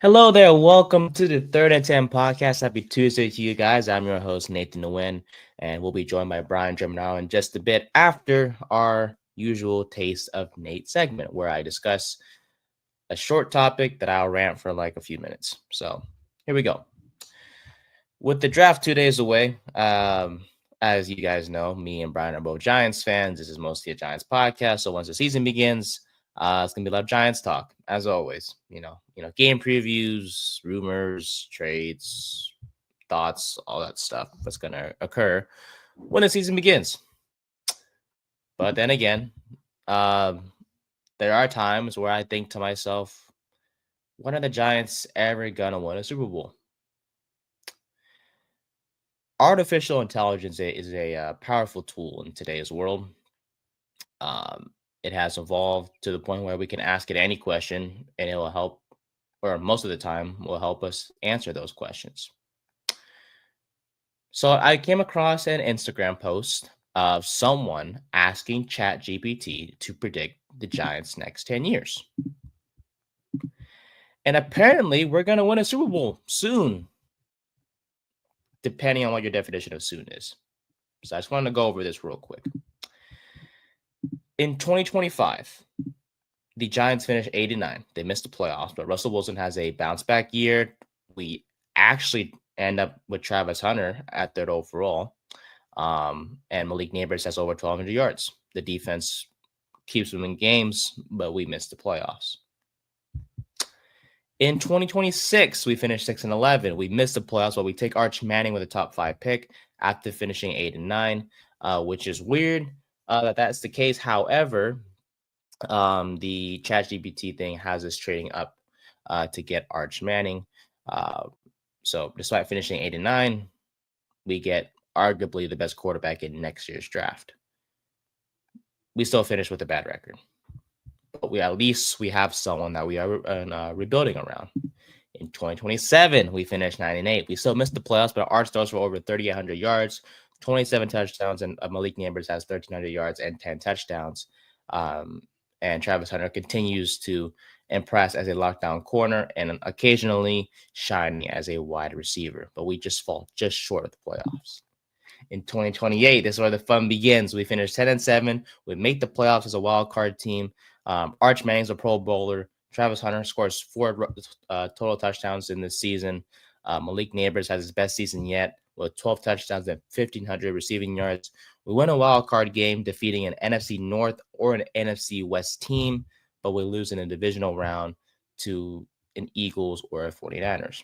Hello there. Welcome to the Third and 10 podcast. Happy Tuesday to you guys. I'm your host, Nathan Nguyen, and we'll be joined by Brian Gemini in just a bit after our usual Taste of Nate segment, where I discuss a short topic that I'll rant for like a few minutes. So here we go. With the draft 2 days away, as you guys know, me and Brian are both Giants fans. This is mostly a Giants podcast. So once the season begins, it's gonna be a lot of Giants talk, as always. Game previews, rumors, trades, thoughts, all that stuff that's gonna occur when the season begins. But then again, there are times where I think to myself, when are the Giants ever gonna win a Super Bowl? Artificial intelligence is a powerful tool in today's world. It has evolved to the point where we can ask it any question and it will help, or most of the time, will help us answer those questions. So I came across an Instagram post of someone asking ChatGPT to predict the Giants' next 10 years. And apparently, we're going to win a Super Bowl soon, depending on what your definition of soon is. So I just wanted to go over this real quick. In 2025, the Giants finished 8-9. They missed the playoffs, but Russell Wilson has a bounce back year. We actually end up with Travis Hunter at third overall. And Malik Neighbors has over 1,200 yards. The defense keeps winning games, but we missed the playoffs. In 2026, we finished 6-11. We missed the playoffs, but we take Arch Manning with a top 5 pick after finishing 8-9, which is weird that that's the case. However, the ChatGPT thing has us trading up to get Arch Manning. So despite finishing 8-9, we get arguably the best quarterback in next year's draft. We still finish with a bad record, but at least we have someone that we are rebuilding around. In 2027, we finished 9-8. We still missed the playoffs, but Arch throws for over 3,800 yards, 27 touchdowns, and Malik Neighbors has 1,300 yards and 10 touchdowns. And Travis Hunter continues to impress as a lockdown corner and occasionally shining as a wide receiver. But we just fall just short of the playoffs. In 2028, this is where the fun begins. We finish 10-7. We make the playoffs as a wild card team. Arch Manning's a Pro Bowler. Travis Hunter scores 4 total touchdowns in this season. Malik Neighbors has his best season yet with 12 touchdowns and 1,500 receiving yards. We win a wild card game, defeating an NFC North or an NFC West team, but we lose in a divisional round to an Eagles or a 49ers.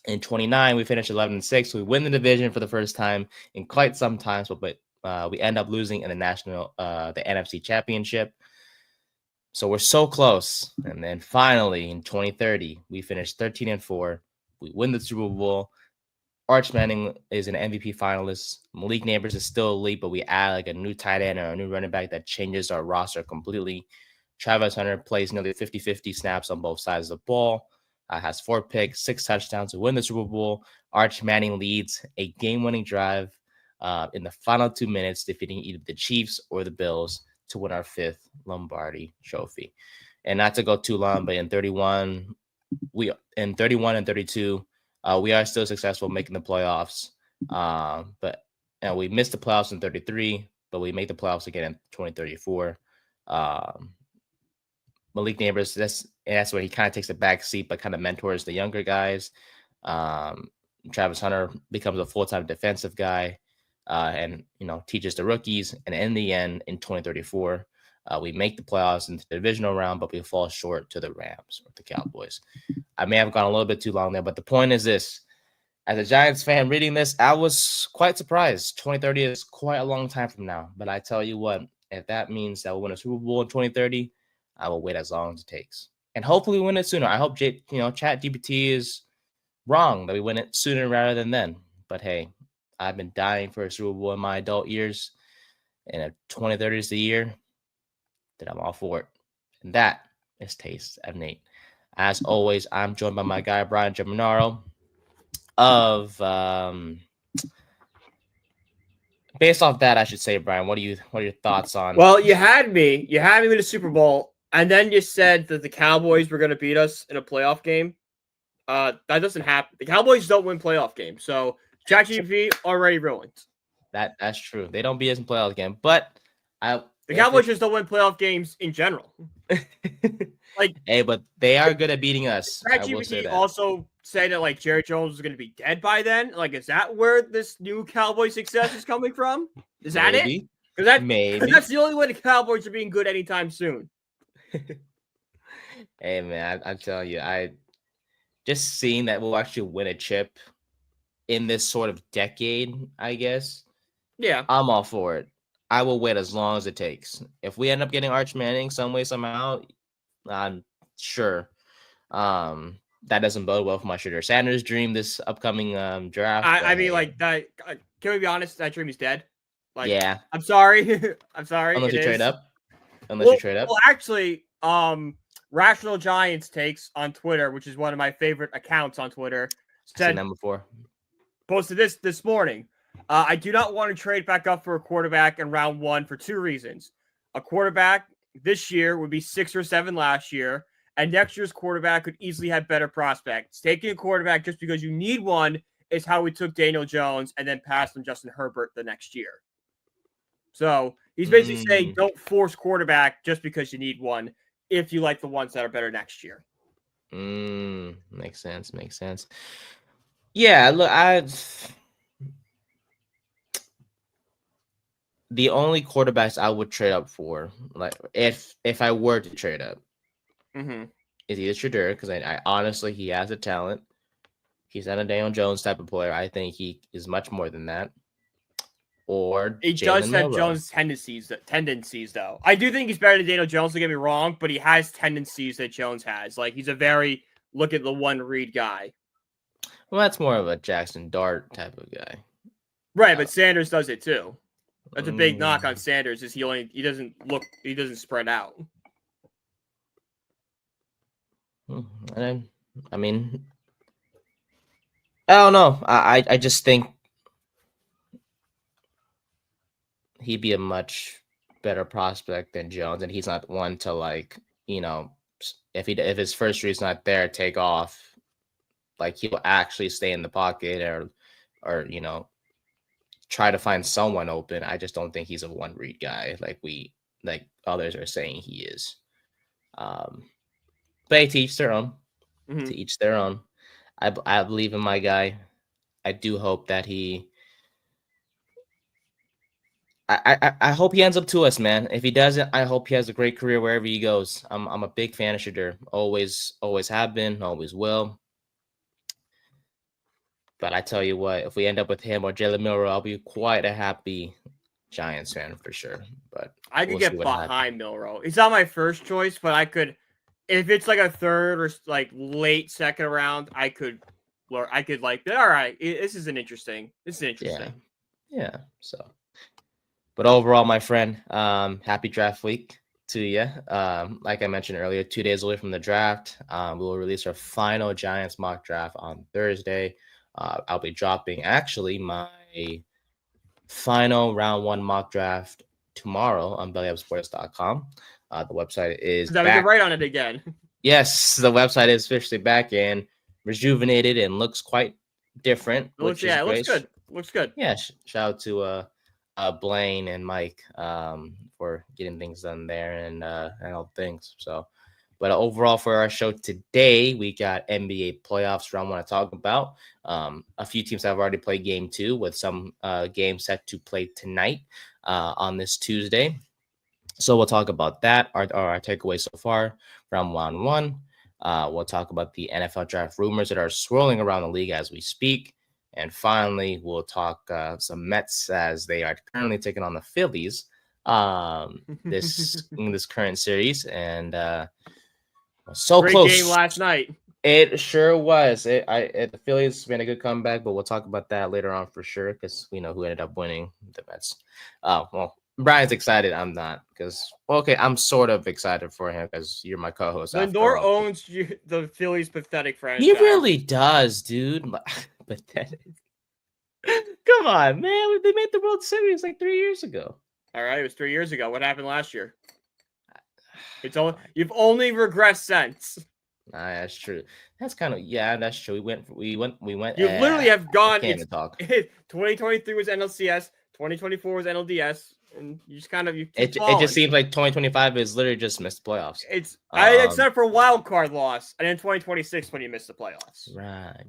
In 29, we finished 11-6. We win the division for the first time in quite some time, but we end up losing in the NFC Championship. So we're so close. And then finally, in 2030, we finished 13-4. We win the Super Bowl. Arch Manning is an MVP finalist. Malik Neighbors is still elite, but we add like a new tight end or a new running back that changes our roster completely. Travis Hunter plays nearly 50-50 snaps on both sides of the ball. Has 4 picks, 6 touchdowns to win the Super Bowl. Arch Manning leads a game-winning drive in the final 2 minutes, defeating either the Chiefs or the Bills to win our 5th Lombardi Trophy. And not to go too long, but in 31 and 32, we are still successful making the playoffs. But we missed the playoffs in 33, but we make the playoffs again in 2034. Malik Neighbors, that's where he kind of takes a back seat, but kind of mentors the younger guys. Travis Hunter becomes a full-time defensive guy and, teaches the rookies. And in the end, in 2034, we make the playoffs into the divisional round, but we fall short to the Rams or the Cowboys. I may have gone a little bit too long there, but the point is this. As a Giants fan reading this, I was quite surprised. 2030 is quite a long time from now. But I tell you what, if that means that we'll win a Super Bowl in 2030, I will wait as long as it takes. And hopefully we win it sooner. I hope ChatGPT is wrong that we win it sooner rather than then. But hey, I've been dying for a Super Bowl in my adult years. And if 2030 is the year, then I'm all for it. And that is Taste of Nate. As always, I'm joined by my guy, Brian Geminaro of based off that, I should say, Brian, what are your thoughts on? Well, you had me with the Super Bowl, and then you said that the Cowboys were going to beat us in a playoff game. That doesn't happen. The Cowboys don't win playoff games, so ChatGPT already ruined. That's true. They don't beat us in playoff game, but the Cowboys just don't win playoff games in general. Like, hey, but they are good at beating us. ChatGPT also said that like Jerry Jones was going to be dead by then. Like, is that where this new Cowboy success is coming from? Is that it? Because that's the only way the Cowboys are being good anytime soon. Hey man, I tell you, I just seeing that we'll actually win a chip in this sort of decade, I guess. Yeah, I'm all for it. I will wait as long as it takes. If we end up getting Arch Manning some way, somehow, I'm sure. That doesn't bode well for my Shooter Sanders dream this upcoming draft. I mean, like that. Can we be honest? That dream is dead. Like, yeah, I'm sorry. I'm sorry. Unless you trade up. Well, actually, Rational Giants takes on Twitter, which is one of my favorite accounts on Twitter. I've seen them before. Posted this morning. I do not want to trade back up for a quarterback in round 1 for 2 reasons. A quarterback this year would be 6 or 7 last year, and next year's quarterback could easily have better prospects. Taking a quarterback just because you need one is how we took Daniel Jones and then passed on Justin Herbert the next year. So he's basically saying don't force quarterback just because you need one if you like the ones that are better next year. Makes sense. Yeah, look, the only quarterbacks I would trade up for, like if I were to trade up, is either Shedeur, because I honestly he has the talent. He's not a Daniel Jones type of player. I think he is much more than that. Or he does have Jones tendencies though. I do think he's better than Daniel Jones, don't get me wrong, but he has tendencies that Jones has. Like he's a very look at the one read guy. Well, that's more of a Jaxson Dart type of guy. Right, but Sanders does it too. That's a big knock on Sanders is he doesn't spread out. I mean, I don't know. I just think he'd be a much better prospect than Jones, and he's not one to like, if his first read's not there, take off. Like he'll actually stay in the pocket or try to find someone open. I just don't think he's a one read guy like others are saying he is. But hey, to each their own. To each their own. I believe in my guy. I do hope that I hope he ends up to us, man. If he doesn't, I hope he has a great career wherever he goes. I'm a big fan of Shedeur. Always have been, always will. But I tell you what, if we end up with him or Jalen Milroe, I'll be quite a happy Giants fan for sure. But I could get behind Milroe. He's not my first choice, but I could, if it's like a third or like late second round, I could like, all right, this is interesting. Yeah. So, but overall, my friend, happy draft week to you. Like I mentioned earlier, 2 days away from the draft, we will release our final Giants mock draft on Thursday. I'll be dropping actually my final round 1 mock draft tomorrow on BELLYUPSPORTS.com. The website is back. I was right on it again. Yes, the website is officially back and rejuvenated and looks quite different. It looks good. Looks good. Yeah, shout out to Blaine and Mike for getting things done there and all things. So, but overall for our show today, we got NBA playoffs round 1 to talk about. A few teams have already played game 2 with some games set to play tonight on this Tuesday. So we'll talk about that, our takeaways so far from round 1. We'll talk about the NFL draft rumors that are swirling around the league as we speak. And finally, we'll talk some Mets as they are currently taking on the Phillies this current series. And so great close. Game last night. It sure was. The Phillies made a good comeback, but we'll talk about that later on for sure because we know who ended up winning, the Mets. Well, Brian's excited. I'm not because I'm sort of excited for him because you're my co-host. Lindor owns the Phillies' pathetic franchise. He really does, dude. Pathetic. Come on, man. They made the World Series like 3 years ago. All right, it was 3 years ago. What happened last year? You've only regressed since. That's true. That's kind of that's true. We went. You literally have I gone. can't It's even talk. 2023 was NLCS, 2024 was NLDS, and you just kind of you keep It just falling. seems like 2025 is literally just missed playoffs. It's Um, except for wild card loss, and then 2026 when you miss the playoffs. right.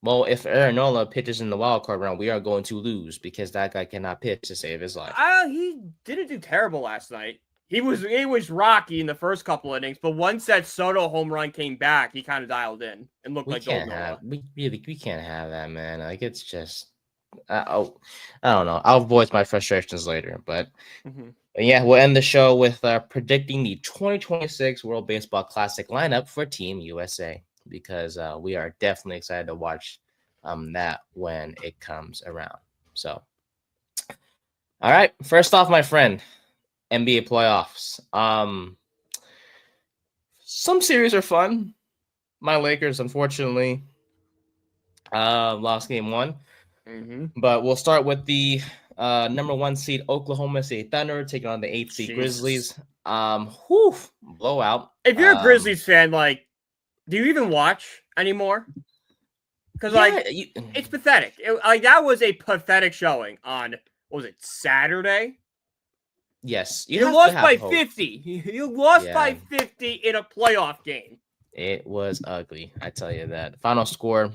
Well, if Aaron Nola pitches in the wild card round, we are going to lose because that guy cannot pitch to save his life. He didn't do terrible last night. He was rocky in the first couple innings, but once that Soto home run came back, he kind of dialed in and looked like old Nola. We can't have that, man. Like it's just I don't know. I'll voice my frustrations later, but yeah, we'll end the show with predicting the 2026 World Baseball Classic lineup for Team USA because we are definitely excited to watch that when it comes around. So, all right, first off, my friend, NBA playoffs. Some series are fun. My Lakers, unfortunately, lost game one. But we'll start with the number 1 seed Oklahoma City Thunder taking on the 8th seed Grizzlies. Blowout. If you're a Grizzlies fan, like, do you even watch anymore? Because it's pathetic. That was a pathetic showing on what was it, Saturday? Yes, you lost by 50. You lost by 50 in a playoff game. It was ugly, I tell you that. Final score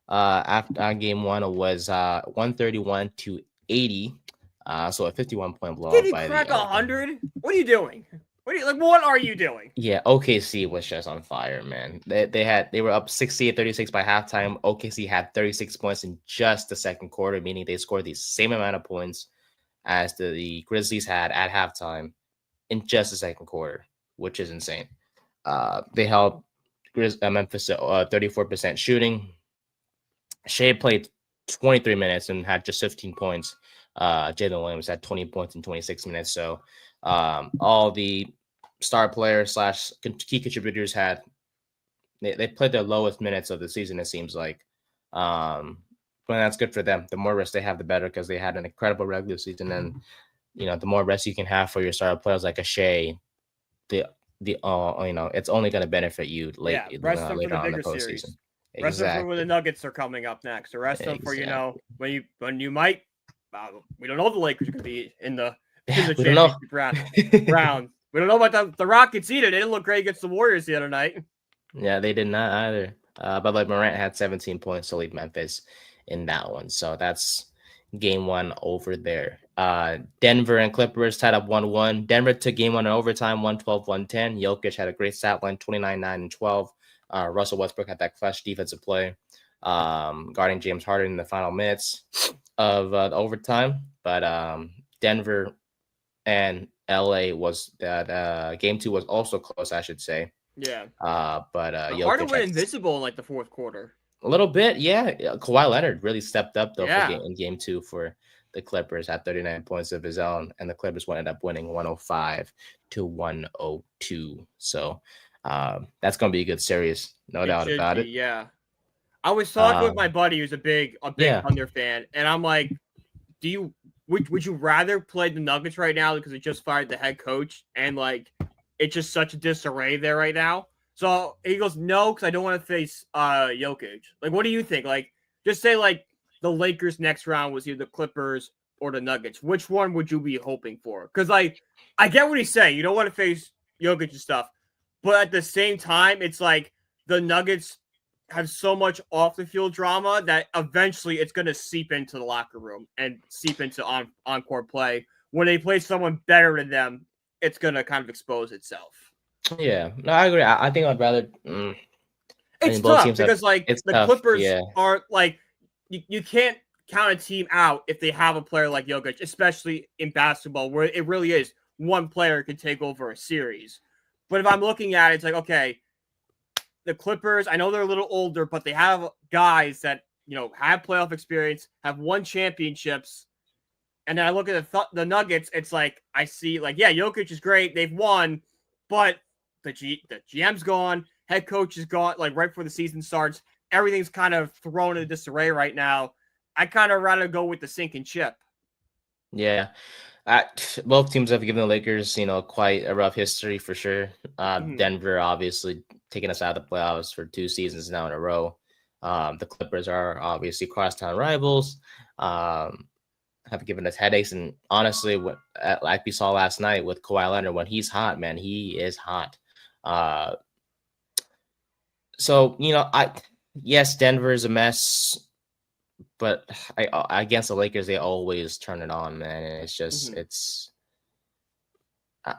after game one was 131-80. So a 51-point blowout. Did he crack 100? What are you doing? What are you doing? Yeah, OKC was just on fire, man. They were up 68-36 by halftime. OKC had 36 points in just the second quarter, meaning they scored the same amount of points as the Grizzlies had at halftime in just the second quarter, which is insane. They held Memphis 34% shooting. Shea played 23 minutes and had just 15 points. Jalen Williams had 20 points in 26 minutes. So all the star players / key contributors they played their lowest minutes of the season, it seems like. But that's good for them. The more rest they have, the better, because they had an incredible regular season. And the more rest you can have for your star players like a Shea, it's only going to benefit you later on in the postseason. Series. Rest them for when the Nuggets are coming up next. Or rest them for when you might. We don't know if the Lakers are going to be in the championship round. We don't know about the Rockets either. They didn't look great against the Warriors the other night. Yeah, they did not either. But Morant had 17 points to lead Memphis in that one. So that's game one over there. Denver and Clippers tied up 1-1. Denver took game one in overtime, 112-110. Jokic had a great stat line, 29-9-12. Russell Westbrook had that clutch defensive play, guarding James Harden in the final minutes of the overtime. But Denver and LA was that game two was also close, I should say. Yeah. But Harden went invisible in the fourth quarter. A little bit, yeah. Kawhi Leonard really stepped up though in game two for the Clippers, had 39 points of his own, and the Clippers ended up winning 105-102. So that's gonna be a good series, no doubt about it. Yeah. I was talking with my buddy who's a big Thunder fan, and I'm like, would you rather play the Nuggets right now because they just fired the head coach and it's just such a disarray there right now? So he goes, no, because I don't want to face Jokic. What do you think? Just say the Lakers next round was either the Clippers or the Nuggets. Which one would you be hoping for? Because I get what he's saying. You don't want to face Jokic and stuff, but at the same time, it's the Nuggets have so much off the field drama that eventually it's going to seep into the locker room and seep into on-court play. When they play someone better than them, it's going to kind of expose itself. Yeah, no, I agree. I think I'd rather. It's tough because the Clippers are you can't count a team out if they have a player like Jokic, especially in basketball, where it really is one player can take over a series. But if I'm looking at it, it's okay, the Clippers, I know they're a little older, but they have guys that have playoff experience, have won championships. And then I look at the Nuggets, it's I see Jokic is great, they've won, but the GM's gone, head coach is gone, right before the season starts. Everything's kind of thrown in disarray right now. I kind of rather go with the sinking ship. Yeah. Both teams have given the Lakers, quite a rough history for sure. Denver, obviously, taken us out of the playoffs for 2 seasons now in a row. The Clippers are obviously crosstown rivals. Have given us headaches, and honestly, like we saw last night with Kawhi Leonard, when he's hot, man, he is hot. So yes, Denver is a mess, but against the Lakers, they always turn it on, man. And it's just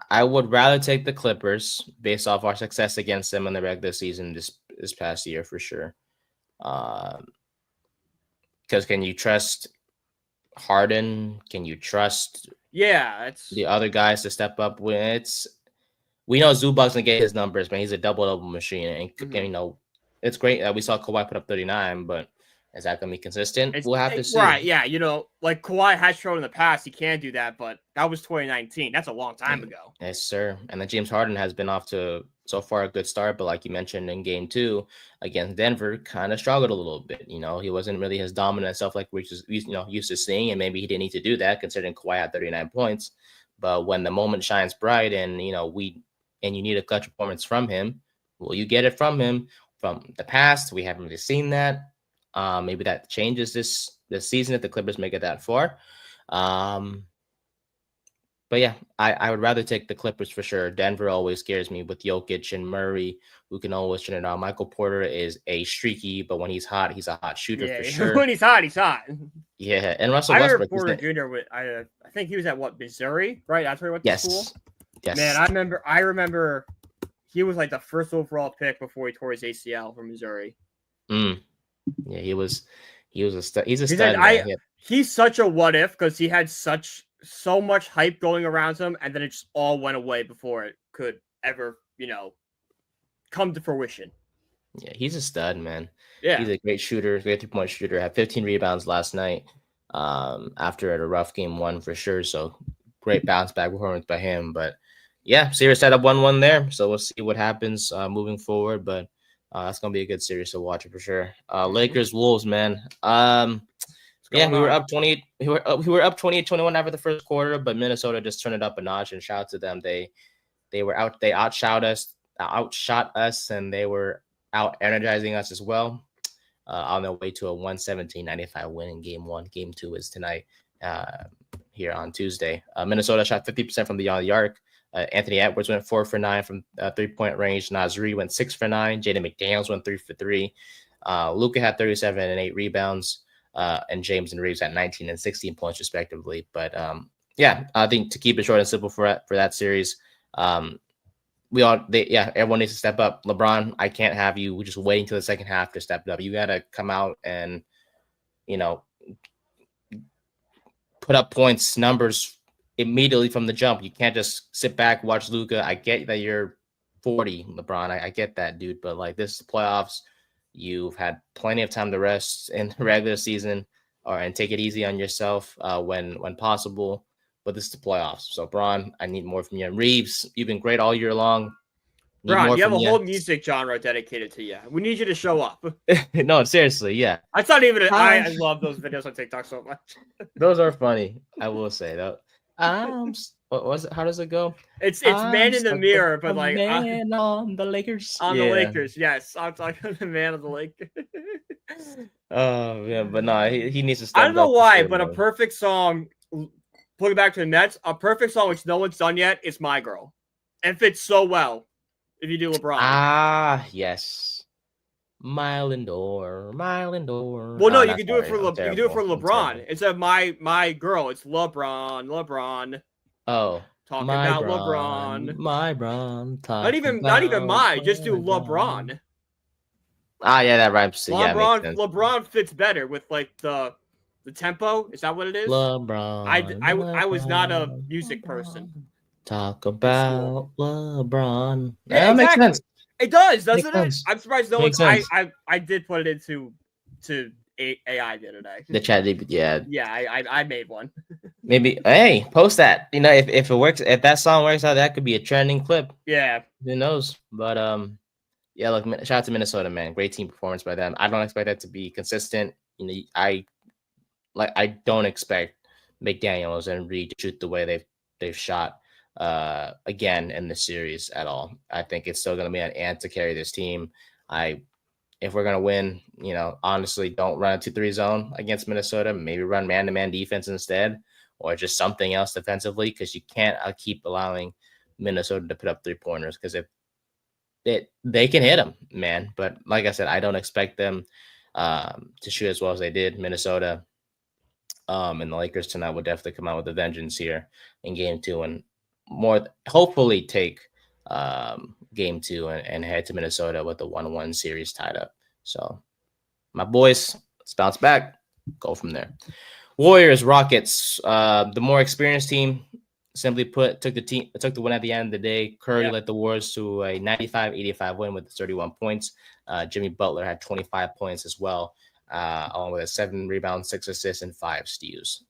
I would rather take the Clippers based off our success against them in the regular season this past year for sure. Because can you trust Harden? Can you trust the other guys to step up? We know Zubac's gonna get his numbers, man. He's a double machine, and it's great that we saw Kawhi put up 39, but is that gonna be consistent? We'll have to see. Right? Yeah, like Kawhi has shown in the past he can do that, but that was 2019. That's a long time ago. Yes, sir. And then James Harden has been off to so far a good start, but like you mentioned in Game 2 against Denver, kind of struggled a little bit. He wasn't really his dominant self like we're just used to seeing, and maybe he didn't need to do that considering Kawhi had 39 points. But when the moment shines bright, and you need a clutch performance from him, will you get it from him? From the past, we haven't really seen that. Maybe that changes this season if the Clippers make it that far. But yeah, I would rather take the Clippers for sure. Denver always scares me with Jokic and Murray, who can always turn it on. Michael Porter is a streaky, but when he's hot, he's a hot shooter for sure. When he's hot, he's hot. Yeah, and Russell Westbrook. Porter Jr. I think he was at Missouri, right? That's where he went to school. Yes. Man, I remember he was like the first overall pick before he tore his ACL from Missouri. Yeah, he was a stud. He's a stud. He's such a what if because he had so much hype going around him, and then it just all went away before it could ever, come to fruition. Yeah, he's a stud, man. Yeah, he's a great shooter, great 3-point shooter. Had 15 rebounds last night. After a rough Game 1 for sure. So great bounce back performance by him. But yeah, series set up 1-1 there. So we'll see what happens moving forward. But that's gonna be a good series to watch for sure. Lakers Wolves, man. Yeah, we were up 28. We were up 28-21 after the first quarter, but Minnesota just turned it up a notch. And shout out to them. They outshot us, and they were out energizing us as well. On their way to a 117-95 win in Game 1. Game 2 is tonight here on Tuesday. Minnesota shot 50% from beyond the arc. Anthony Edwards went 4 for 9 from 3-point range. Nasri went 6 for 9. Jaden McDaniels went 3 for 3. Luka had 37 and 8 rebounds. And James and Reeves had 19 and 16 points respectively. But yeah, I think to keep it short and simple for that series, everyone needs to step up. LeBron, I can't have you just waiting till the second half to step it up. You got to come out and put up points, numbers immediately from the jump. You can't just sit back, watch Luka. I get that you're 40, LeBron. I get that, dude. But like, this is the playoffs. You've had plenty of time to rest in the regular season and take it easy on yourself when possible. But this is the playoffs. So, Bron, I need more from you. And Reeves, you've been great all year long. Bron, you have a whole music genre dedicated to you. We need you to show up. No, seriously, yeah. I thought even I love those videos on TikTok so much. Those are funny, I will say, though. What was it? How does it go? It's man in the mirror, but like man on the Lakers. On the Lakers, yes. I'm talking about the man on the Lakers. Oh yeah, but no, he needs to step up. I don't know why, but a perfect song, putting back to the Nets, a perfect song which no one's done yet is My Girl. And fits so well if you do LeBron. Ah, yes. Mile and door. Well, no, you can do it for LeBron. Instead of my girl, it's LeBron. Oh, talking about LeBron. My Bron. Not even just do LeBron. Ah, yeah, that rhymes. LeBron fits better with like the tempo. Is that what it is? LeBron. I was not a music person. Talk about LeBron. Yeah, that makes sense. It does, doesn't it? I'm surprised no one. I did put it into AI the other day. The chat, yeah. Yeah, I made one. Maybe, hey, post that. If it works, if that song works out, that could be a trending clip. Yeah. Who knows? But yeah, look, shout out to Minnesota, man. Great team performance by them. I don't expect that to be consistent. I don't expect McDaniels and Reed to shoot the way they've shot again in the series at all. I think it's still going to be an Ant to carry this team. If we're going to win, honestly, don't run a 2-3 zone against Minnesota. Maybe run man-to-man defense instead, or just something else defensively, because you can't keep allowing Minnesota to put up 3-pointers, because if they can hit them, man. But like I said, I don't expect them to shoot as well as they did. Minnesota and the Lakers tonight will definitely come out with a vengeance here in game 2, and hopefully take game 2 and head to Minnesota with a 1-1 series tied up. So my boys, let's bounce back, go from there. Warriors, Rockets, the more experienced team, simply put, took the win at the end of the day. Curry led the Warriors to a 95-85 win with 31 points. Jimmy Butler had 25 points as well, along with 7 rebounds, 6 assists, and 5 steals.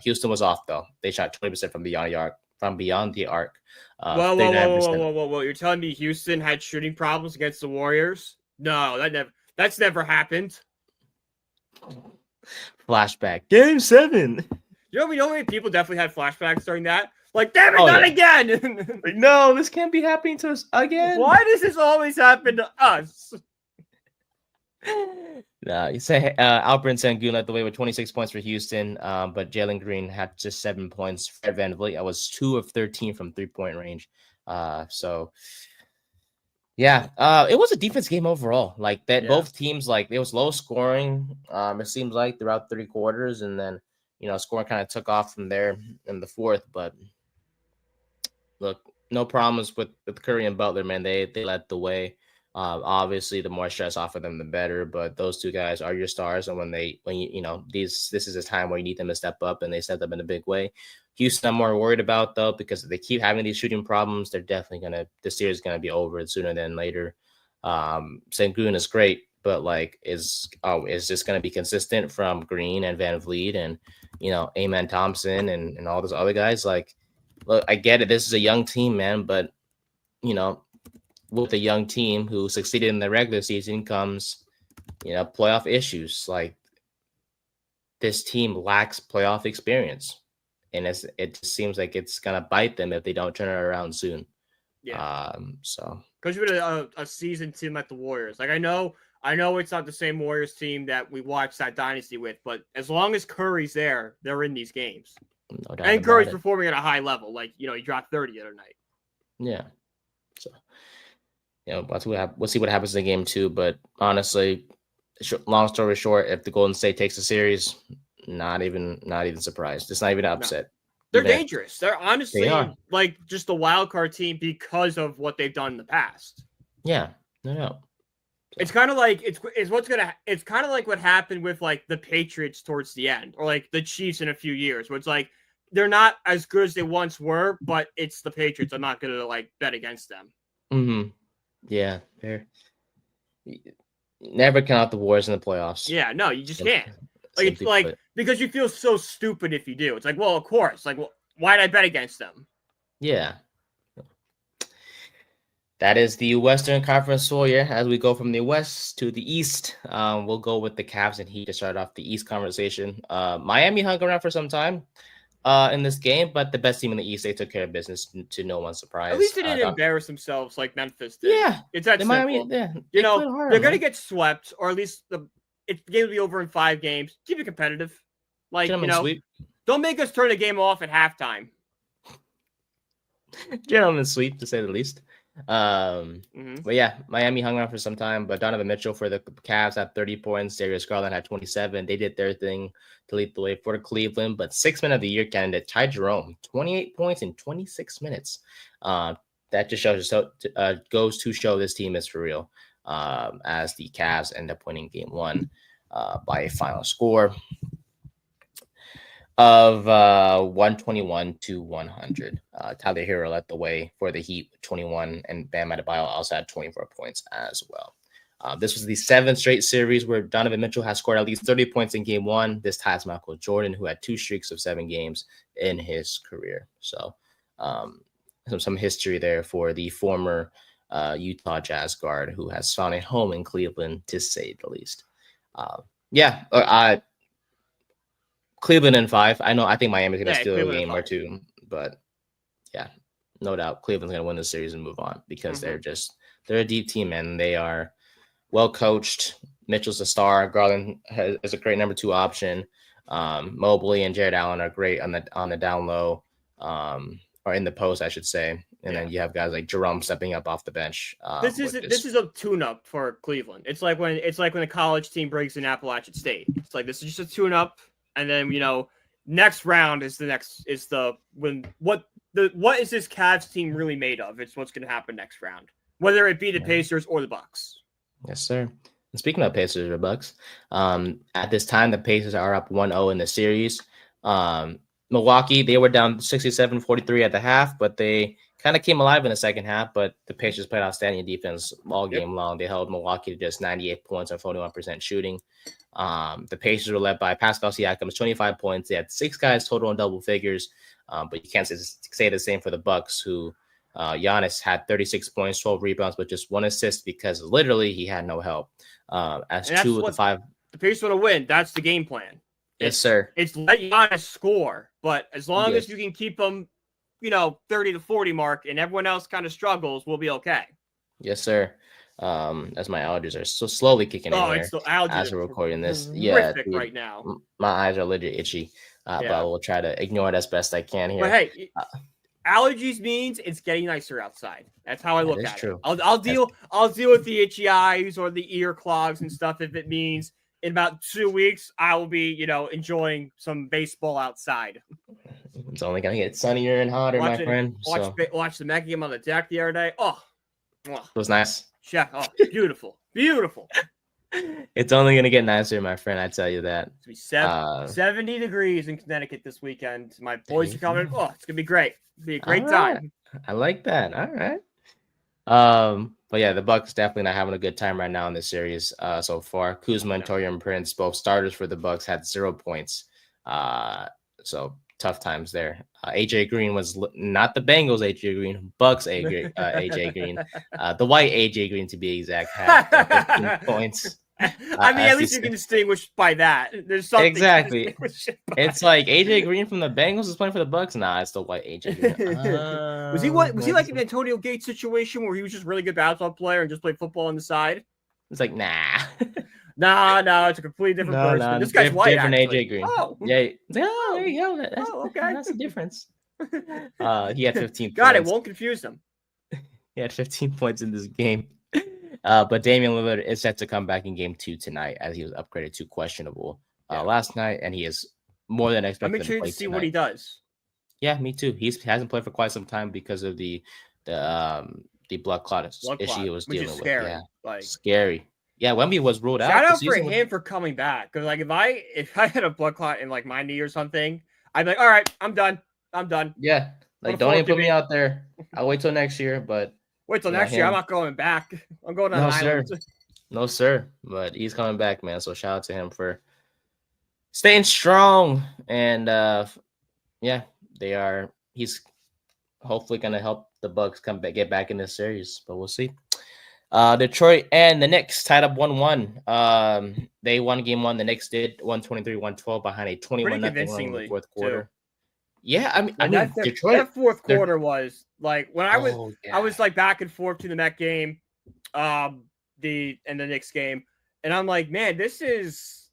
Houston was off though; they shot 20% from beyond the arc. Whoa! You're telling me Houston had shooting problems against the Warriors? No, that's never happened. Flashback, Game 7. You know how many people definitely had flashbacks during that? Like, damn it, not again! Like, no, this can't be happening to us again. Why does this always happen to us? You say Alperen Sengun led the way with 26 points for Houston, but Jalen Green had just 7 points. Fred VanVleet was 2 of 13 from 3-point range. It was a defense game overall. Like that, both teams, like, it was low scoring. It seems like throughout 3 quarters, and then scoring kind of took off from there in the 4th. But look, no problems with Curry and Butler, man. They led the way. Obviously, the more stress off of them, the better. But those 2 guys are your stars, and this is a time where you need them to step up, and they stepped up in a big way. Houston, I'm more worried about though, because if they keep having these shooting problems, they're definitely the series is gonna be over sooner than later. Sengun is great, but like, is this gonna be consistent from Green and VanVleet and Amen Thompson and all those other guys? Like, look, I get it. This is a young team, man, but with a young team who succeeded in the regular season comes, playoff issues. Like, this team lacks playoff experience, and it just seems like it's gonna bite them if they don't turn it around soon. Yeah. Because you've been a seasoned team like the Warriors. Like, I know it's not the same Warriors team that we watched that dynasty with, but as long as Curry's there, they're in these games. No doubt. And Curry's performing at a high level. Like, he dropped 30 the other night. Yeah. So, we'll see what happens in game 2. But honestly, long story short, if the Golden State takes the series, not even surprised. It's not even an upset. They're dangerous. They're honestly like just a wild card team because of what they've done in the past. Yeah, no. It's kind of like it's kind of like what happened with like the Patriots towards the end, or like the Chiefs in a few years, where it's like they're not as good as they once were, but it's the Patriots. I'm not gonna like bet against them. Mm-hmm. Yeah, fair. Never count out the Warriors in the playoffs. Yeah, no, you just can't. Like, it's like, because you feel so stupid if you do. It's like, well, of course. Like, well, why'd I bet against them? Yeah. That is the Western Conference warrior. As we go from the West to the East, we'll go with the Cavs and Heat to start off the East conversation. Miami hung around for some time in this game, but the best team in the East, they took care of business to no one's surprise. At least they didn't embarrass themselves like Memphis did. Yeah. It's that simple. Miami, yeah, they're going to get swept, or at least the game will be over in 5 games. Keep it competitive. Like, sweep. Don't make us turn the game off at halftime. Gentlemen sweep, to say the least. But yeah, Miami hung around for some time, but Donovan Mitchell for the Cavs had 30 points. Darius Garland had 27. They did their thing to lead the way for Cleveland, but 6 man of the year candidate Ty Jerome, 28 points in 26 minutes. That just goes to show this team is for real. As the Cavs end up winning game 1 by a final score of 121-100. Tyler Hero led the way for the Heat with 21, and Bam Adebayo also had 24 points as well. This was the 7th straight series where Donovan Mitchell has scored at least 30 points in game 1. This ties Michael Jordan, who had 2 streaks of 7 games in his career. So some history there for the former Utah Jazz guard who has found a home in Cleveland, to say the least. Cleveland in 5. I think Miami's going to steal a game or 2, but yeah, no doubt Cleveland's going to win the series and move on because they're a deep team and they are well coached. Mitchell's a star. Garland is a great number 2 option. Mobley and Jared Allen are great on the down low, or in the post, I should say. And then you have guys like Jerome stepping up off the bench. This is a tune-up for Cleveland. It's like when a college team breaks in Appalachian State. It's like this is just a tune-up, and then next round is what is this Cavs team really made of? It's what's going to happen next round, whether it be the Pacers or the Bucks. Yes, sir. And speaking of Pacers or Bucks, at this time the Pacers are up 1-0 in the series. Milwaukee, they were down 67-43 at the half, but they kind of came alive in the second half. But the Pacers played outstanding defense all game long. They held Milwaukee to just 98 points on 41% shooting. The Pacers were led by Pascal Siakam's 25 points. They had 6 guys total in double figures, but you can't say the same for the Bucks, who Giannis had 36 points, 12 rebounds, but just 1 assist because literally he had no help. As 2 of the 5. The Pacers want to win. That's the game plan. Yes, sir. It's let Giannis score, but as long as you can keep them, 30 to 40 mark, and everyone else kind of struggles, we'll be okay. Yes, sir. As my allergies are so slowly kicking in here it's the allergies as we're recording this. Dude, right now. My eyes are legit itchy, but I will try to ignore it as best I can here. But hey, allergies means it's getting nicer outside. That's how I look at it. I'll deal with the itchy eyes or the ear clogs and stuff if it means in about 2 weeks I will be, enjoying some baseball outside. It's only gonna get sunnier and hotter, my friend. Watch the Met game on the deck the other day. Oh, it was nice. Check. Oh, beautiful, beautiful. It's only gonna get nicer, my friend. I tell you that. It's gonna be 70 degrees in Connecticut this weekend. My boys are coming. Oh, it's gonna be great. It'll be a great time. I like that. All right. But yeah, the Bucks definitely not having a good time right now in this series so far. Kuzma and Taurean Prince, both starters for the Bucks, had 0 points. So tough times there. AJ Green was not the Bengals AJ Green, Bucks AJ Green. The white AJ Green, to be exact, had 15 points. I mean, at least you can distinguish by that. There's something exactly. It's like AJ Green from the Bengals is playing for the Bucks. Nah, it's the white AJ Green. Was he like an Antonio Gates situation where he was just a really good basketball player and just played football on the side? It's like no, it's a completely different person. This guy's white. Different actually. AJ Green. Oh, yeah. Oh, there you go. Okay, that's the difference. He had 15 Got points. it. Won't confuse them. He had 15 points in this game. But Damian Lillard is set to come back in game 2 tonight, as he was upgraded to questionable last night, and he is more than expected. I'm intrigued to see what he does. Yeah, me too. He hasn't played for quite some time because of the blood clot issue he was dealing with. Scary. Yeah, scary. Yeah, Wemby was ruled out. Shout out for him for coming back, because like if I had a blood clot in like my knee or something, I'd be like, all right, I'm done. Yeah, like don't even put me out there. I'll wait till next year, but. Wait till next year. I'm not going back. I'm going on an island. No, sir. But he's coming back, man. So shout out to him for staying strong. And he's hopefully gonna help the Bucks get back in this series. But we'll see. Detroit and the Knicks tied up 1-1. They won game 1. The Knicks did 123-112 behind a 21-0 run in the fourth quarter. Too. Yeah, I mean, Detroit. That fourth quarter was like when I was like back and forth to the Met game, and the Knicks game, and I'm like, man, this is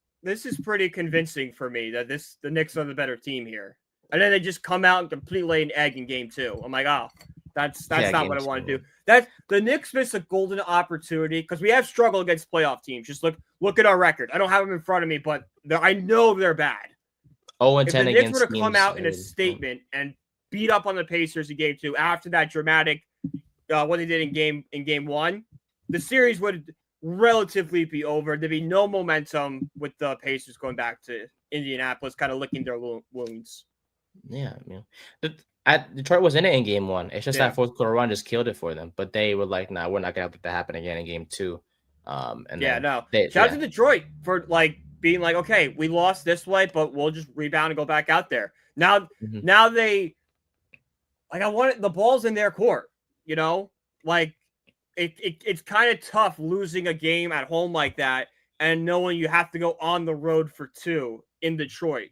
pretty convincing for me that the Knicks are the better team here. And then they just come out and completely lay an egg in game 2. I'm like, oh, that's not what I want to do. That the Knicks missed a golden opportunity because we have struggled against playoff teams. Just look at our record. I don't have them in front of me, but I know they're bad. 0-10 if the Knicks Knicks were to come out in a statement and beat up on the Pacers in game 2 after that dramatic what they did in game 1, the series would relatively be over. There'd be no momentum with the Pacers going back to Indianapolis, kind of licking their wounds. Yeah, Detroit was in it in game 1. It's just that fourth quarter run just killed it for them. But they were like, "Nah, we're not gonna let that happen again in game 2." Shout out to Detroit for like being like, okay, we lost this way, but we'll just rebound and go back out there. Now they like I want the ball's in their court, like it's kind of tough losing a game at home like that and knowing you have to go on the road for 2 in Detroit.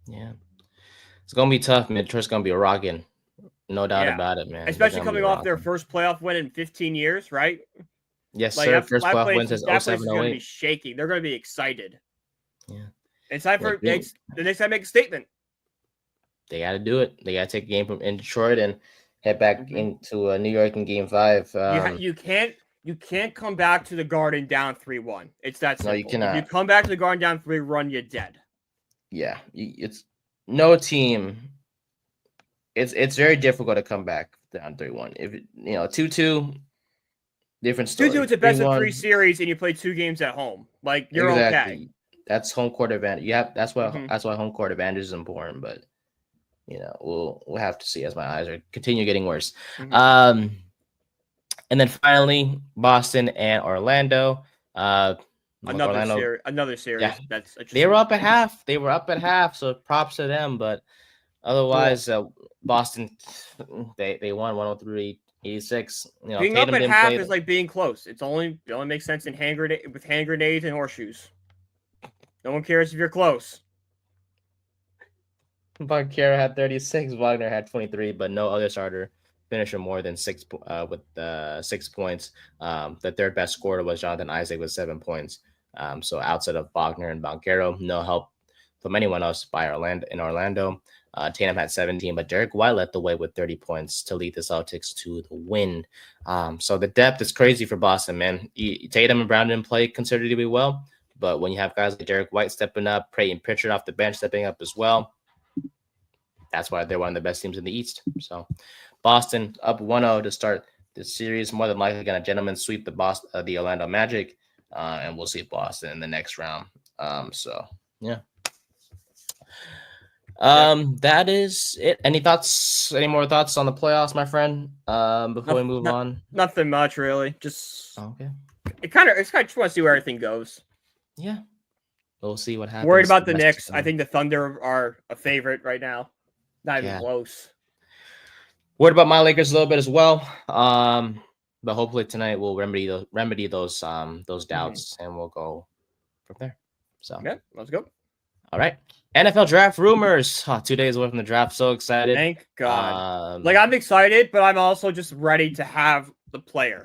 Yeah, it's gonna be tough. Man, Detroit's gonna be rocking No doubt Yeah. about it, man. They're Especially gonna be coming off their rocking. first playoff win in 15 years, right? Yes, Like sir. First that playoff place, win since that place is going to be 07-08. shaking. They're going to be excited. Yeah. It's time for Yeah, the next time make a statement. they got to do it. They got to take a game from in Detroit and head back into New York in Game 5. You can't come back to the Garden down 3-1. It's that simple. No, you cannot. If you come back to the Garden down 3-1, you're dead. Yeah, it's no team. It's very difficult to come back down 3-1. If 2-2, different story. 2-2, it's a best of 3 3-1, series, and you play 2 games at home. Like you're exactly. okay. That's home court advantage. That's why home court advantage is important. But we'll have to see as my eyes are continue getting worse. And then finally, Boston and Orlando. Another series. Yeah, That's they were up at half. So props to them. But otherwise, Boston they won 103-86. Being up at half is like being close. It only makes sense with hand grenades and horseshoes. No one cares if you're close. Banchero had 36, Wagner had 23, but no other starter finisher more than 6 with 6 points. The third best scorer was Jonathan Isaac with 7 points. So outside of Wagner and Banchero, no help from anyone else in Orlando. Tatum had 17, but Derek White led the way with 30 points to lead the Celtics to the win. So the depth is crazy for Boston, man. Tatum and Brown didn't play considerably well, but when you have guys like Derek White stepping up, Peyton Pritchard off the bench stepping up as well, that's why they're one of the best teams in the East. So Boston up 1-0 to start the series. More than likely going to gentlemen sweep the Orlando Magic, and we'll see Boston in the next round. So yeah. That is it. Any more thoughts on the playoffs, my friend? Before we move on? Nothing much really. Just okay. It's kind of just want to see where everything goes. Yeah. We'll see what happens. Worried about the Knicks. I think the Thunder are a favorite right now. Not even close. Worried about my Lakers a little bit as well. But hopefully tonight we'll remedy those doubts and we'll go from there. So yeah, let's go. All right. NFL draft rumors. 2 days away from the draft. So excited. Thank God. I'm excited, but I'm also just ready to have the player.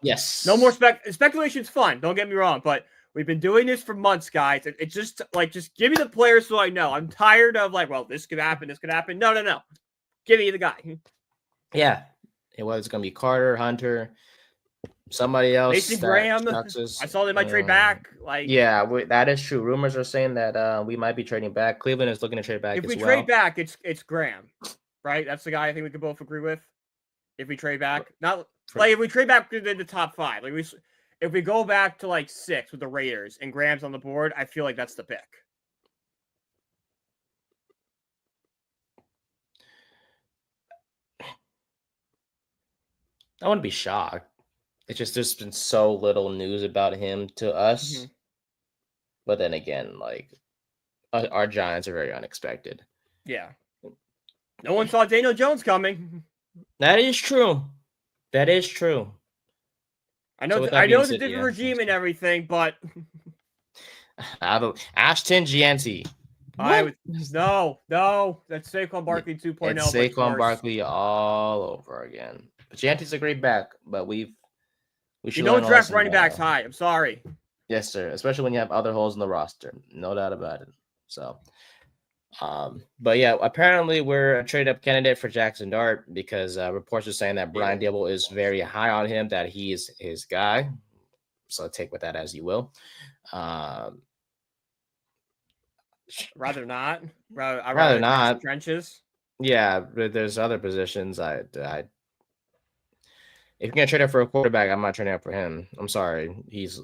Yes. No more speculation's fun. Don't get me wrong, but we've been doing this for months, guys. It's just just give me the player so I know. I'm tired of this could happen, this could happen. No. Give me the guy. Yeah. Whether it's gonna be Carter, Hunter, somebody else. Mason Graham. I saw they might trade back. That is true. Rumors are saying that we might be trading back. Cleveland is looking to trade back. If we trade back, it's Graham, right? That's the guy I think we could both agree with. If we trade back, if we trade back to the top 5, if we go back to 6 with the Raiders and Graham's on the board, I feel like that's the pick. I wouldn't be shocked. It's just there's been so little news about him to us. But then again, our Giants are very unexpected. Yeah. No one saw Daniel Jones coming. That is true. I know it's a different regime and everything, but Ashton Gianti. No, that's Saquon Barkley 2.0. It's Saquon Barkley all over again. But Gianti's a great back, but we don't draft running backs high. I'm sorry. Yes, sir. Especially when you have other holes in the roster. No doubt about it. So, but yeah, apparently we're a trade-up candidate for Jaxson Dart because reports are saying that Brian Dable is very high on him, that he's his guy. So take with that as you will. Rather not. I'd rather not. Trenches. Yeah, but there's other positions. If you're gonna trade up for a quarterback, I'm not trading up for him. I'm sorry. He's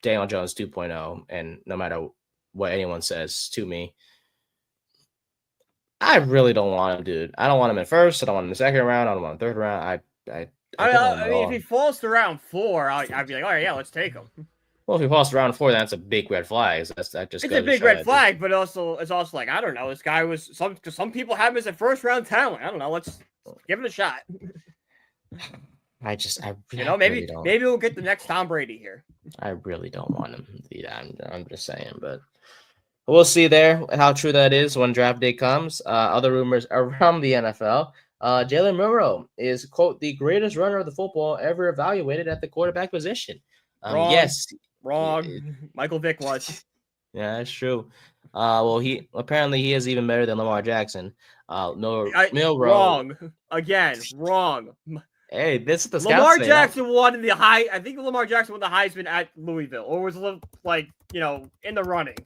Daniel Jones 2.0, and no matter what anyone says to me, I really don't want him, dude. I don't want him in first. I don't want him in the second round. I don't want him in third round. I mean, if he falls to round 4, I'd be like, all right, yeah, let's take him. Well, if he falls to round 4, that's a big red flag. It's a big red flag, but it's also like, I don't know. This guy was some people have him as a first round talent. I don't know. Let's give him a shot. Maybe we'll get the next Tom Brady here. I really don't want him. I'm just saying, but we'll see there how true that is when draft day comes. Other rumors around the NFL. Jalen Milroe is, quote, the greatest runner of the football ever evaluated at the quarterback position. Wrong. Yes. Wrong. Michael Vick was. Yeah, that's true. Well, he apparently is even better than Lamar Jackson. Milroe. Wrong. Again, wrong. Hey, this is the Lamar scouts Jackson won in the high. I think Lamar Jackson won the Heisman at Louisville, or was like in the running.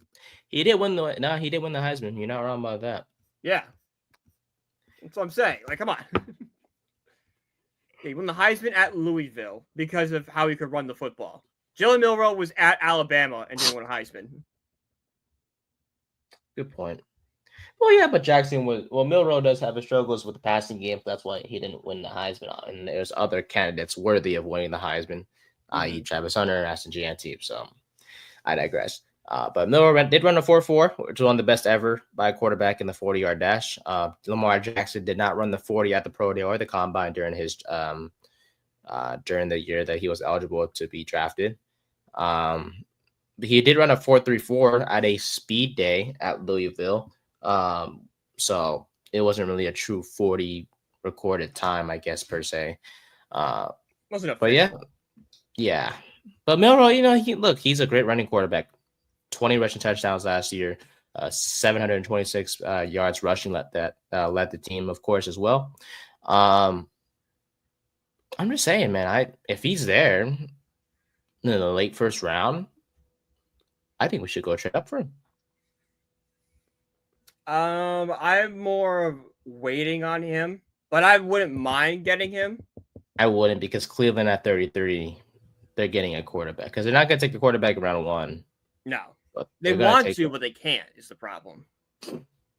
He did win the Heisman. You're not wrong about that. Yeah, that's what I'm saying. Like, come on. He won the Heisman at Louisville because of how he could run the football. Jalen Milroe was at Alabama and didn't win a Heisman. Good point. Well, yeah, but Milroe does have his struggles with the passing game. That's why he didn't win the Heisman. And there's other candidates worthy of winning the Heisman, i.e. Travis Hunter and Ashton Jeanty. So I digress. But Milroe did run a 4.4, which was one of the best ever by a quarterback in the 40-yard dash. Lamar Jackson did not run the 40 at the Pro Day or the Combine during his during the year that he was eligible to be drafted. He did run a 4.34 at a speed day at Louisville. So it wasn't really a true 40 recorded time, I guess, per se. Wasn't it? But yeah. But Milroe, he's a great running quarterback. 20 rushing touchdowns last year, 726 yards rushing led the team, of course, as well. I'm just saying, man, if he's there in the late first round, I think we should go trade up for him. I'm more of waiting on him, but I wouldn't mind getting him. I wouldn't, because Cleveland at 33, they're getting a quarterback, because they're not going to take the quarterback in round 1. No. They want to, but they can't, is the problem.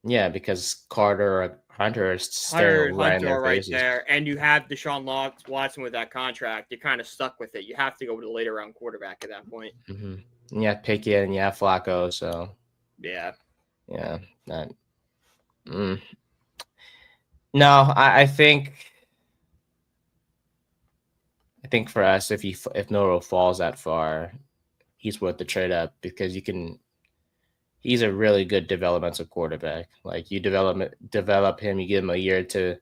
Yeah, because Carter or Hunter are staring right there, and you have Deshaun Watson with that contract. You're kind of stuck with it. You have to go with a later round quarterback at that point. Mm-hmm. You have Pickett and you have Flacco, so yeah. No, I think for us, if Milroe falls that far, he's worth the trade up, because he's a really good developmental quarterback. Like, you develop him, you give him a year to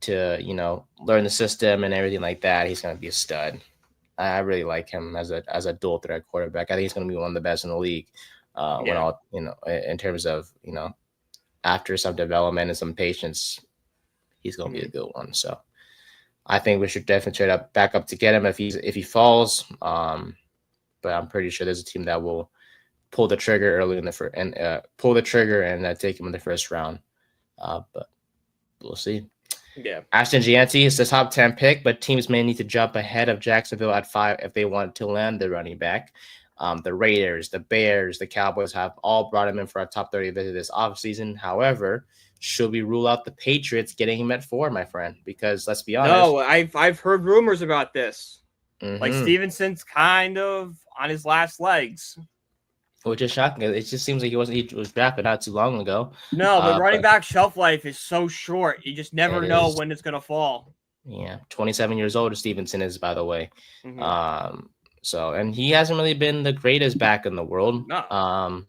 learn the system and everything like that. He's going to be a stud. I really like him as a dual threat quarterback. I think he's going to be one of the best in the league. In terms of, after some development and some patience, he's going to be a good one. So I think we should definitely trade back up to get him if he falls. But I'm pretty sure there's a team that will pull the trigger early in the first and take him in the first round. But we'll see. Yeah. Ashton Jeanty is the top 10 pick, but teams may need to jump ahead of Jacksonville at 5 if they want to land the running back. The Raiders, the Bears, the Cowboys have all brought him in for a top 30 visit this offseason. However, should we rule out the Patriots getting him at 4, my friend? Because let's be honest. No, I've heard rumors about this. Like, Stevenson's kind of on his last legs. Which is shocking. It just seems like he was drafted not too long ago. No, but running back shelf life is so short. You just never know when it's going to fall. Yeah, 27 years old Stevenson is, by the way. And he hasn't really been the greatest back in the world. No.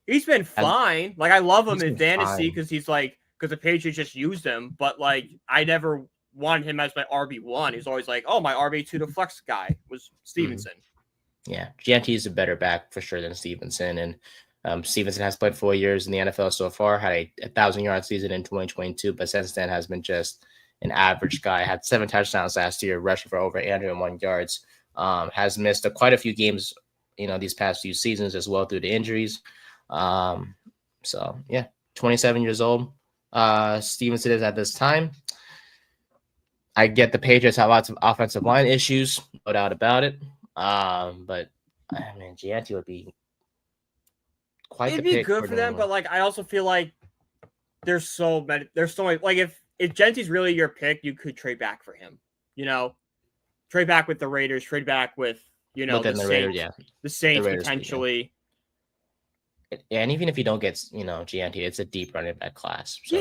He's been fine. Like, I love him in fantasy because the Patriots just used him. But, like, I never wanted him as my RB1. He's always like, oh, my RB2 to flex guy was Stevenson. Yeah, Jeanty is a better back for sure than Stevenson. And Stevenson has played 4 years in the NFL so far, had a 1,000-yard season in 2022, but since then has been just an average guy. Had 7 touchdowns last year, rushing for over 801 yards. Has missed quite a few games, these past few seasons as well due to injuries. 27 years old. Stevenson is at this time. I get the Patriots have lots of offensive line issues, no doubt about it. But I mean, Jeanty would be quite. It'd be good for them, but like I also feel like there's so many. Like if Jeanty's really your pick, you could trade back for him. Trade back with the Raiders. Trade back with the Saints potentially. And even if you don't get Jeanty, it's a deep running back class. So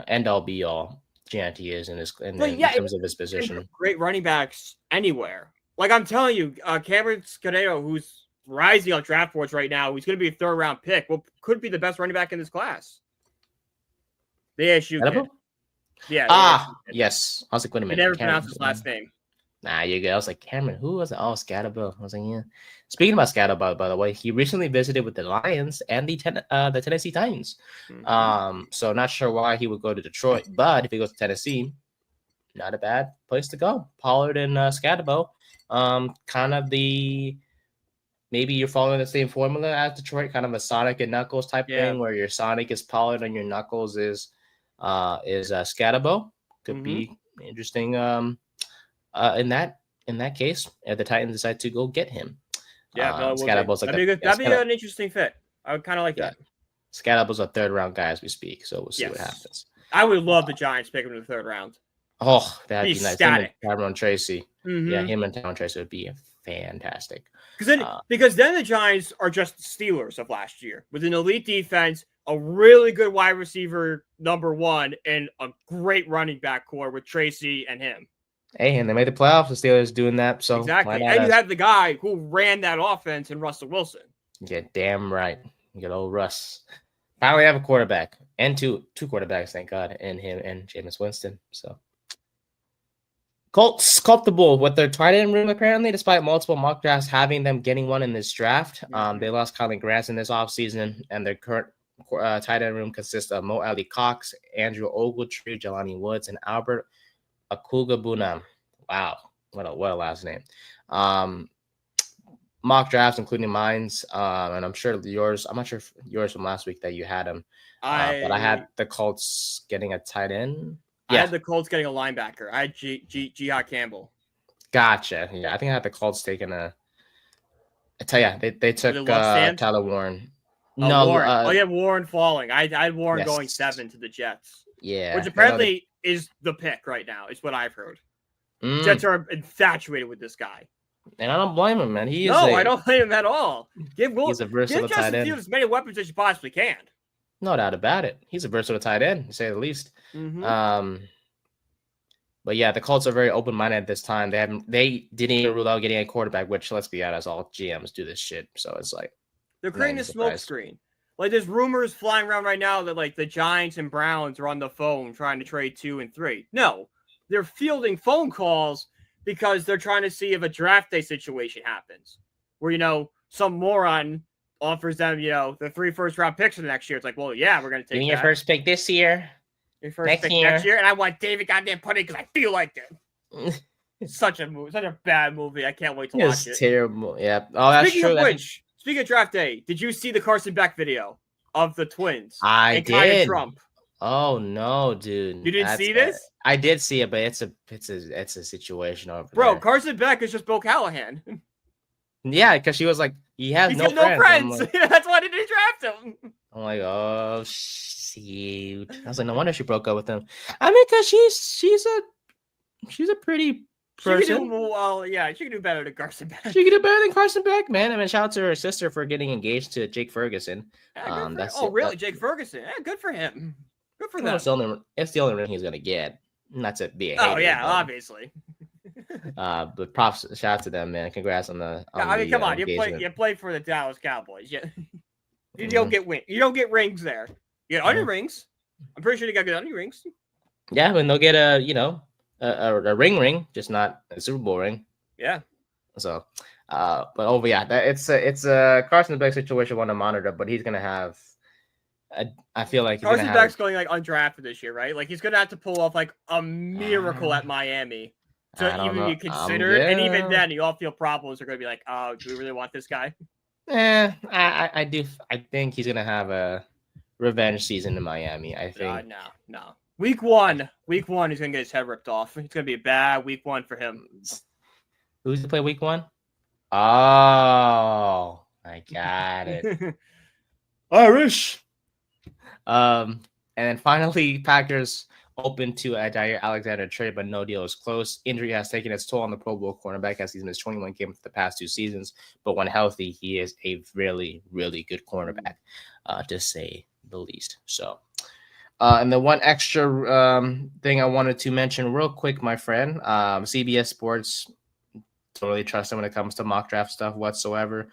end all be all. Jeanty is in terms of his position. Great running backs anywhere. Like I'm telling you, Cameron Scadeto, who's rising on draft boards right now, who's going to be a 3rd round pick, could be the best running back in this class. The ASU kid. Yeah. Yes. I was like, wait a You minute. never Cameron, pronounce his last name. nah, you go. I was like, Cameron, who was it? Oh, Scatterbo. I was like, yeah. Speaking about Scatterbo, by the way, he recently visited with the Lions and the Tennessee Titans. So not sure why he would go to Detroit, but if he goes to Tennessee, not a bad place to go. Pollard and Scatterbo. Kind of maybe you're following the same formula as Detroit, kind of a Sonic and Knuckles type thing, where your Sonic is Pollard and your Knuckles is Scatterbo. Could be interesting. In that case, if the Titans decide to go get him, Scatterbo's like that'd be an interesting fit. I would kind of like that. Scatterbo's a 3rd round guy as we speak, so we'll see what happens. I would love the Giants pick him in the 3rd round. Oh, that'd be nice. Static. Tyrone Tracy. Yeah, him and Tyrone Tracy would be fantastic. Because then the Giants are just the Steelers of last year with an elite defense, a really good wide receiver number 1, and a great running back core with Tracy and him. Hey, and they made the playoffs. The Steelers doing that, so exactly. And you have the guy who ran that offense in Russell Wilson. Yeah, damn right. You get old Russ. Finally have a quarterback and two quarterbacks, thank God, and him and Jameis Winston. So Colts comfortable with their tight end room apparently, despite multiple mock drafts having them getting one in this draft. They lost Kylan Grants in this offseason, and their current tight end room consists of Mo Ali Cox, Andrew Ogletree, Jelani Woods, and Albert Akugabunam. Wow, what a last name. Mock drafts, including mine's, and I'm sure yours. I'm not sure if yours from last week that you had them, but I had the Colts getting a tight end. I had the Colts getting a linebacker. I had Jihad Campbell. Gotcha. Yeah, I think I had the Colts taking I tell you, they took Tyler Warren. Warren. Yeah, Warren falling. I had Warren going 7 to the Jets. Yeah, which apparently is the pick right now. Is what I've heard. Jets are infatuated with this guy, and I don't blame him, man. I don't blame him at all. He's a versatile tight end. Give as many weapons as you possibly can. No doubt about it. He's a versatile tight end, to say the least. But yeah, the Colts are very open-minded at this time. They didn't even rule out getting a quarterback, which, let's be honest, all GMs do this shit. So it's like they're creating a smoke screen. Like there's rumors flying around right now that like the Giants and Browns are on the phone trying to trade 2 and 3. No, they're fielding phone calls because they're trying to see if a draft day situation happens, where some moron offers them, the 3 first-round picks for the next year. It's like, well, yeah, we're going to take your first pick this year. Your first pick next year. And I want David goddamn Putty because I feel like it. Such a bad movie. I can't wait to watch it. It's terrible. Yeah. Oh, that's true. Speaking of draft day, did you see the Carson Beck video of the twins? I did. Trump? Oh no, dude. You didn't see this? I did see it, but it's a situation over there. Bro, Carson Beck is just Bill Callahan. Yeah, because she was like, he's got no friends. Like, that's why they didn't draft him. I'm like, oh shoot. I was like, no wonder she broke up with him. I mean, because she's a pretty person. She can do better than Carson Beck. She can do better than Carson Beck, man. I mean, shout out to her sister for getting engaged to Jake Ferguson. Really? Jake Ferguson? Yeah, good for him. Good for them. It's the only ring he's gonna get. Not to be a hater. Oh yeah, obviously. But props, shout out to them, man. Congrats on the. Come on, you played for the Dallas Cowboys. You don't get wins. You don't get rings there. You get onion rings. I'm pretty sure you got good onion rings. Yeah, and they'll get a ring, just not a Super Bowl ring. Yeah. So, it's a Carson Beck situation one to monitor, but he's gonna have. I feel like Carson Beck's going like undrafted this year, right? Like he's gonna have to pull off like a miracle at Miami to even be considered, and even then, you all feel problems are gonna be like, oh, do we really want this guy? I do. I think he's gonna have a revenge season in Miami. I think. No. Week one, he's gonna get his head ripped off. It's gonna be a bad week 1 for him. Who's to play week 1? Oh, I got it. Irish. And then finally, Packers open to a Jair Alexander trade, but no deal is close. Injury has taken its toll on the Pro Bowl cornerback as he's missed 21 games for the past 2 seasons. But when healthy, he is a really, really good cornerback, to say the least. So, and the one extra thing I wanted to mention real quick, my friend, CBS Sports, don't really trust them when it comes to mock draft stuff whatsoever.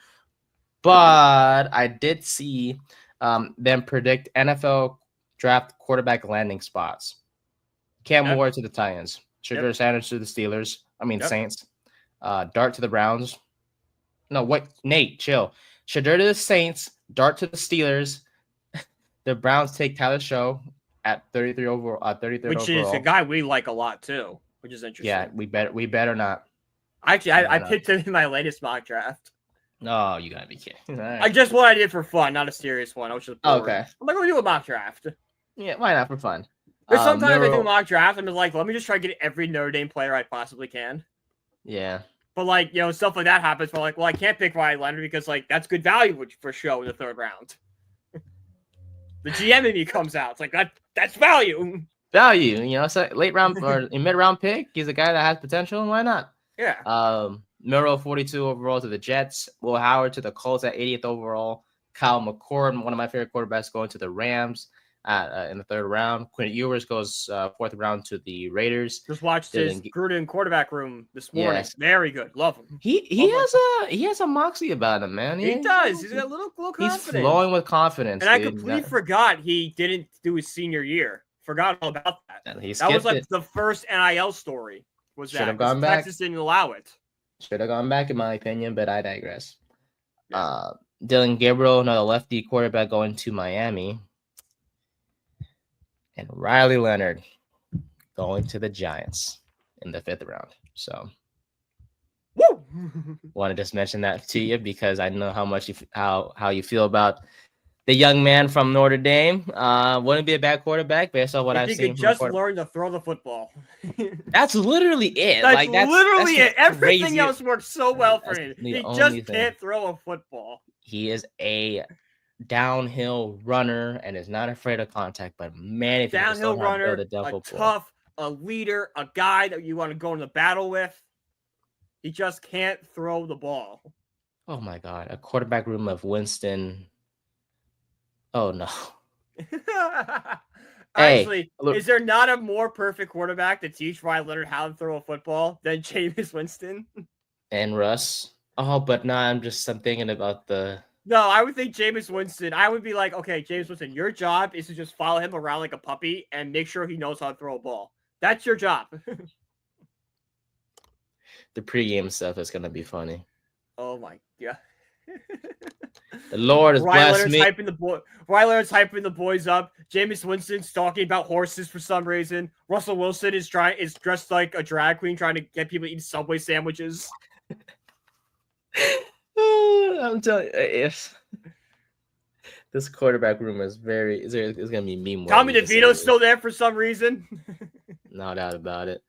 But I did see them predict NFL draft quarterback landing spots. Cam Yep. Ward to the Titans. Shadur Sanders to the Steelers. Saints. Dart to the Browns. No, wait, Nate, chill. Shadur to the Saints. Dart to the Steelers. The Browns take Tyler Show at 33 overall. 33rd which overall. is a guy we like a lot too, which is interesting. Yeah, we better not. Actually, I picked him in my latest mock draft. Oh, you gotta be kidding. Right. I just what I did for fun, not a serious one. I was just bored. Okay. I'm like, let me do a mock draft. Yeah, why not for fun? There's sometimes I do a mock draft and I'm like, let me just try to get every Notre Dame player I possibly can. Yeah. But like, stuff like that happens. But like, well, I can't pick Ryan Leonard because like that's good value for show in the 3rd round. The GM in me comes out. It's like that's value. Value, so late round or mid round pick. He's a guy that has potential, and why not? Yeah. Murrow 42 overall to the Jets. Will Howard to the Colts at 80th overall. Kyle McCord, one of my favorite quarterbacks, going to the Rams in the 3rd round. Quinn Ewers goes 4th round to the Raiders. Just watched his Gruden quarterback room this morning. Yes. Very good. Love him. He has a moxie about him, man. He does. He's got a little confidence. He's flowing with confidence. And I completely forgot he didn't do his senior year. Forgot all about that. That was like the first NIL story. Should have gone back. Texas didn't allow it. Should have gone back, in my opinion, but I digress. Yeah. Dylan Gabriel, another lefty quarterback, going to Miami. And Riley Leonard going to the Giants in the 5th round. So, woo! Want to just mention that to you because I know how much how you feel about the young man from Notre Dame. Wouldn't be a bad quarterback based on what I've seen. He could just learn to throw the football. That's literally it. That's literally it. Everything else works so well for him. He just can't throw a football. He is a downhill runner and is not afraid of contact. But man, if downhill runner, a leader, a guy that you want to go into battle with, he just can't throw the ball. Oh my God! A quarterback room of Winston. Oh no. Actually, is there not a more perfect quarterback to teach Ryan Leonard how to throw a football than Jameis Winston? And Russ. Oh, but no, I'm thinking about the. No, I would think Jameis Winston. I would be like, okay, Jameis Winston, your job is to just follow him around like a puppy and make sure he knows how to throw a ball. That's your job. The pregame stuff is gonna be funny. Oh my God. The Lord has blessed me. Ryan Leonard's hyping the boys up. Jameis Winston's talking about horses for some reason. Russell Wilson is dressed like a drag queen trying to get people to eat Subway sandwiches. I'm telling you, if this quarterback room is it's gonna be meme. Tommy DeVito's still there for some reason. No doubt about it.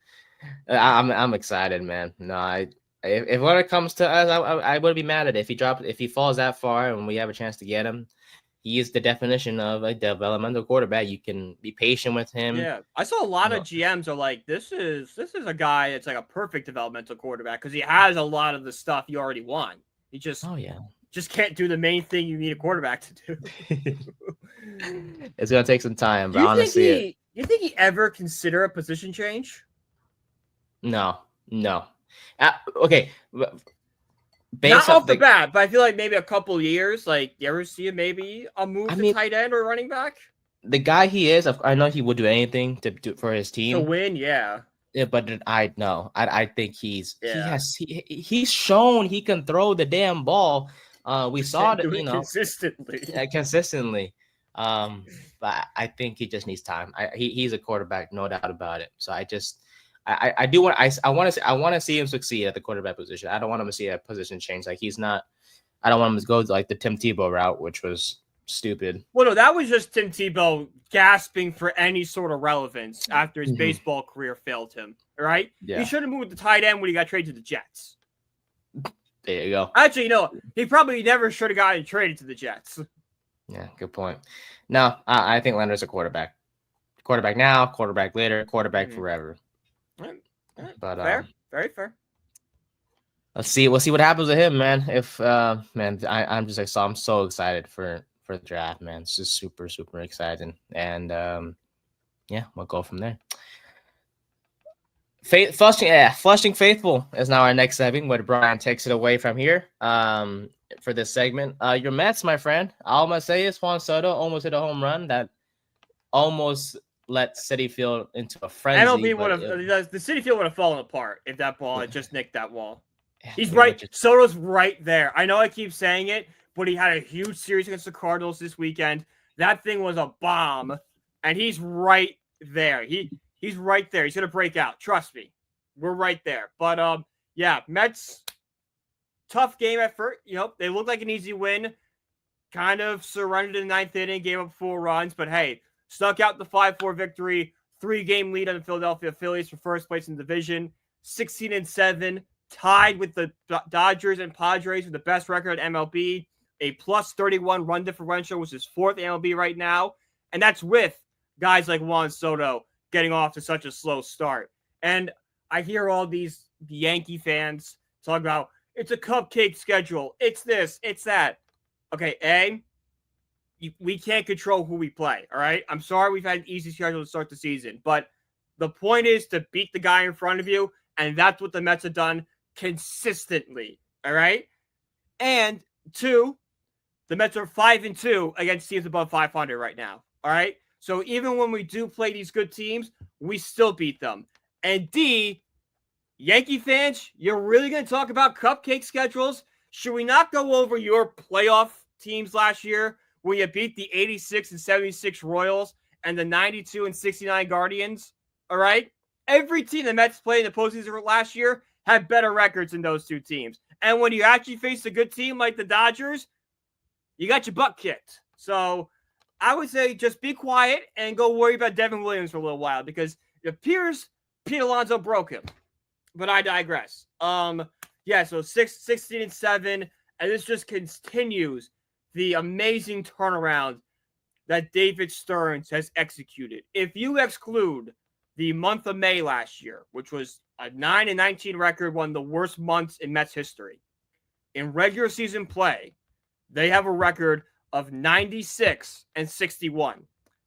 I'm excited, man. No, if when it comes to us, I wouldn't be mad at it if he falls that far and we have a chance to get him. He is the definition of a developmental quarterback. You can be patient with him. Yeah, I saw a lot of GMs are like, this is a guy that's like a perfect developmental quarterback because he has a lot of the stuff you already want. He just just can't do the main thing you need a quarterback to do. It's gonna take some time, but honestly, you think he ever consider a position change? No. Okay. Not off the bat, but I feel like maybe a couple years. Like, you ever see him maybe a move to tight end or running back? The guy he is, I know he would do anything to do for his team to win. Yeah. Yeah, but I think he's shown he can throw the damn ball. We saw that, consistently. Yeah, consistently. But I think he just needs time. He's a quarterback, no doubt about it. So I want to see him succeed at the quarterback position. I don't want him to see a position change. Like he's not. I don't want him to go like the Tim Tebow route, which was stupid. Well, no, that was just Tim Tebow gasping for any sort of relevance after his baseball career failed him. Right? Yeah. He should have moved to tight end when he got traded to the Jets. There you go. Actually, no, he probably never should have gotten traded to the Jets. Yeah, good point. No, I think Leonard's a quarterback. Quarterback now, quarterback later, quarterback forever. All right. But fair, very fair. We'll see what happens with him, man. If man, I'm just like I'm so excited for the draft, man. It's just super, super exciting. And yeah, we'll go from there. Flushing Faithful is now our next segment, where Brian takes it away from here. For this segment, your Mets, my friend. All I'm gonna say is Juan Soto almost hit a home run that almost let Citi Field into a frenzy. MLB would have the Citi Field would have fallen apart if that ball had just nicked that wall. He's pretty right. much just- Soto's right there. I know I keep saying it, but he had a huge series against the Cardinals this weekend. That thing was a bomb, and he's right there. He's right there. He's gonna break out. Trust me, we're right there. But yeah, Mets tough game at first. You know, they looked like an easy win. Kind of surrendered in the 9th inning, gave up 4 runs, but hey, stuck out the 5-4 victory. 3-game lead on the Philadelphia Phillies for first place in the division. 16-7, tied with the Dodgers and Padres with the best record at MLB. A plus 31 run differential, which is 4th MLB right now. And that's with guys like Juan Soto getting off to such a slow start. And I hear all these Yankee fans talk about, it's a cupcake schedule. It's this, it's that. Okay, we can't control who we play, all right? I'm sorry we've had an easy schedule to start the season, but the point is to beat the guy in front of you, and that's what the Mets have done consistently, all right? And 2, the Mets are 5-2 against teams above 500 right now, all right? So even when we do play these good teams, we still beat them. And D, Yankee fans, you're really going to talk about cupcake schedules? Should we not go over your playoff teams last year where you beat the 86 and 76 Royals and the 92 and 69 Guardians? All right? Every team the Mets played in the postseason last year had better records than those 2 teams. And when you actually face a good team like the Dodgers, you got your butt kicked. So I would say just be quiet and go worry about Devin Williams for a little while because it appears Pete Alonso broke him. But I digress. Yeah, so 16-7, and this just continues the amazing turnaround that David Stearns has executed. If you exclude the month of May last year, which was a 9-19 record, one of the worst months in Mets history, in regular season play, they have a record of 96-61.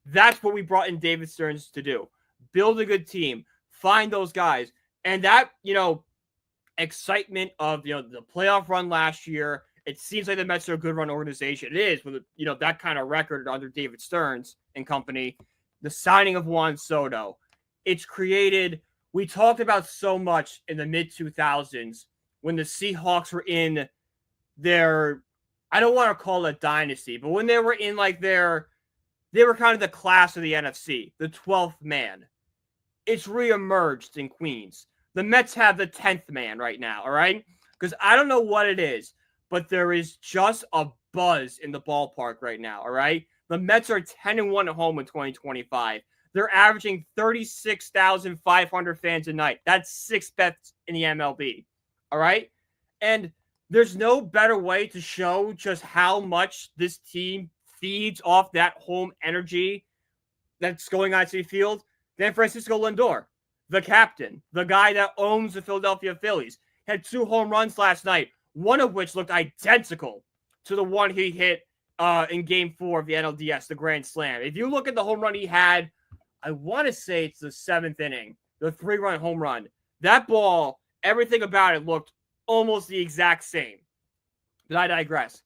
That's what we brought in David Stearns to do. Build a good team, find those guys, and that, excitement of the playoff run last year. It seems like the Mets are a good run organization. It is with that kind of record under David Stearns and company. The signing of Juan Soto, it's created. We talked about so much in the mid 2000s when the Seahawks were in their, I don't want to call it dynasty, but when they were in they were kind of the class of the NFC, the 12th man. It's reemerged in Queens. The Mets have the 10th man right now, all right? Because I don't know what it is, but there is just a buzz in the ballpark right now, all right? The Mets are 10-1 at home in 2025. They're averaging 36,500 fans a night. That's 6th best in the MLB, all right? And there's no better way to show just how much this team feeds off that home energy that's going on at Citi Field than Francisco Lindor. The captain, the guy that owns the Philadelphia Phillies, had 2 home runs last night, one of which looked identical to the one he hit in Game 4 of the NLDS, the Grand Slam. If you look at the home run he had, I want to say it's the 7th inning, the 3-run home run. That ball, everything about it looked almost the exact same. But I digress.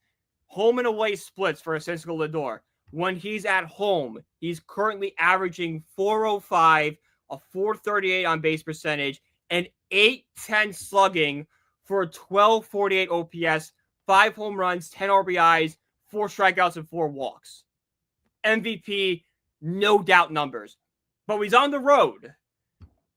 Home and away splits for Francisco Lindor. When he's at home, he's currently averaging 405, a 438 on base percentage, and 810 slugging for a 1248 OPS, 5 home runs, 10 RBIs, 4 strikeouts, and 4 walks. MVP, no doubt numbers. But he's on the road.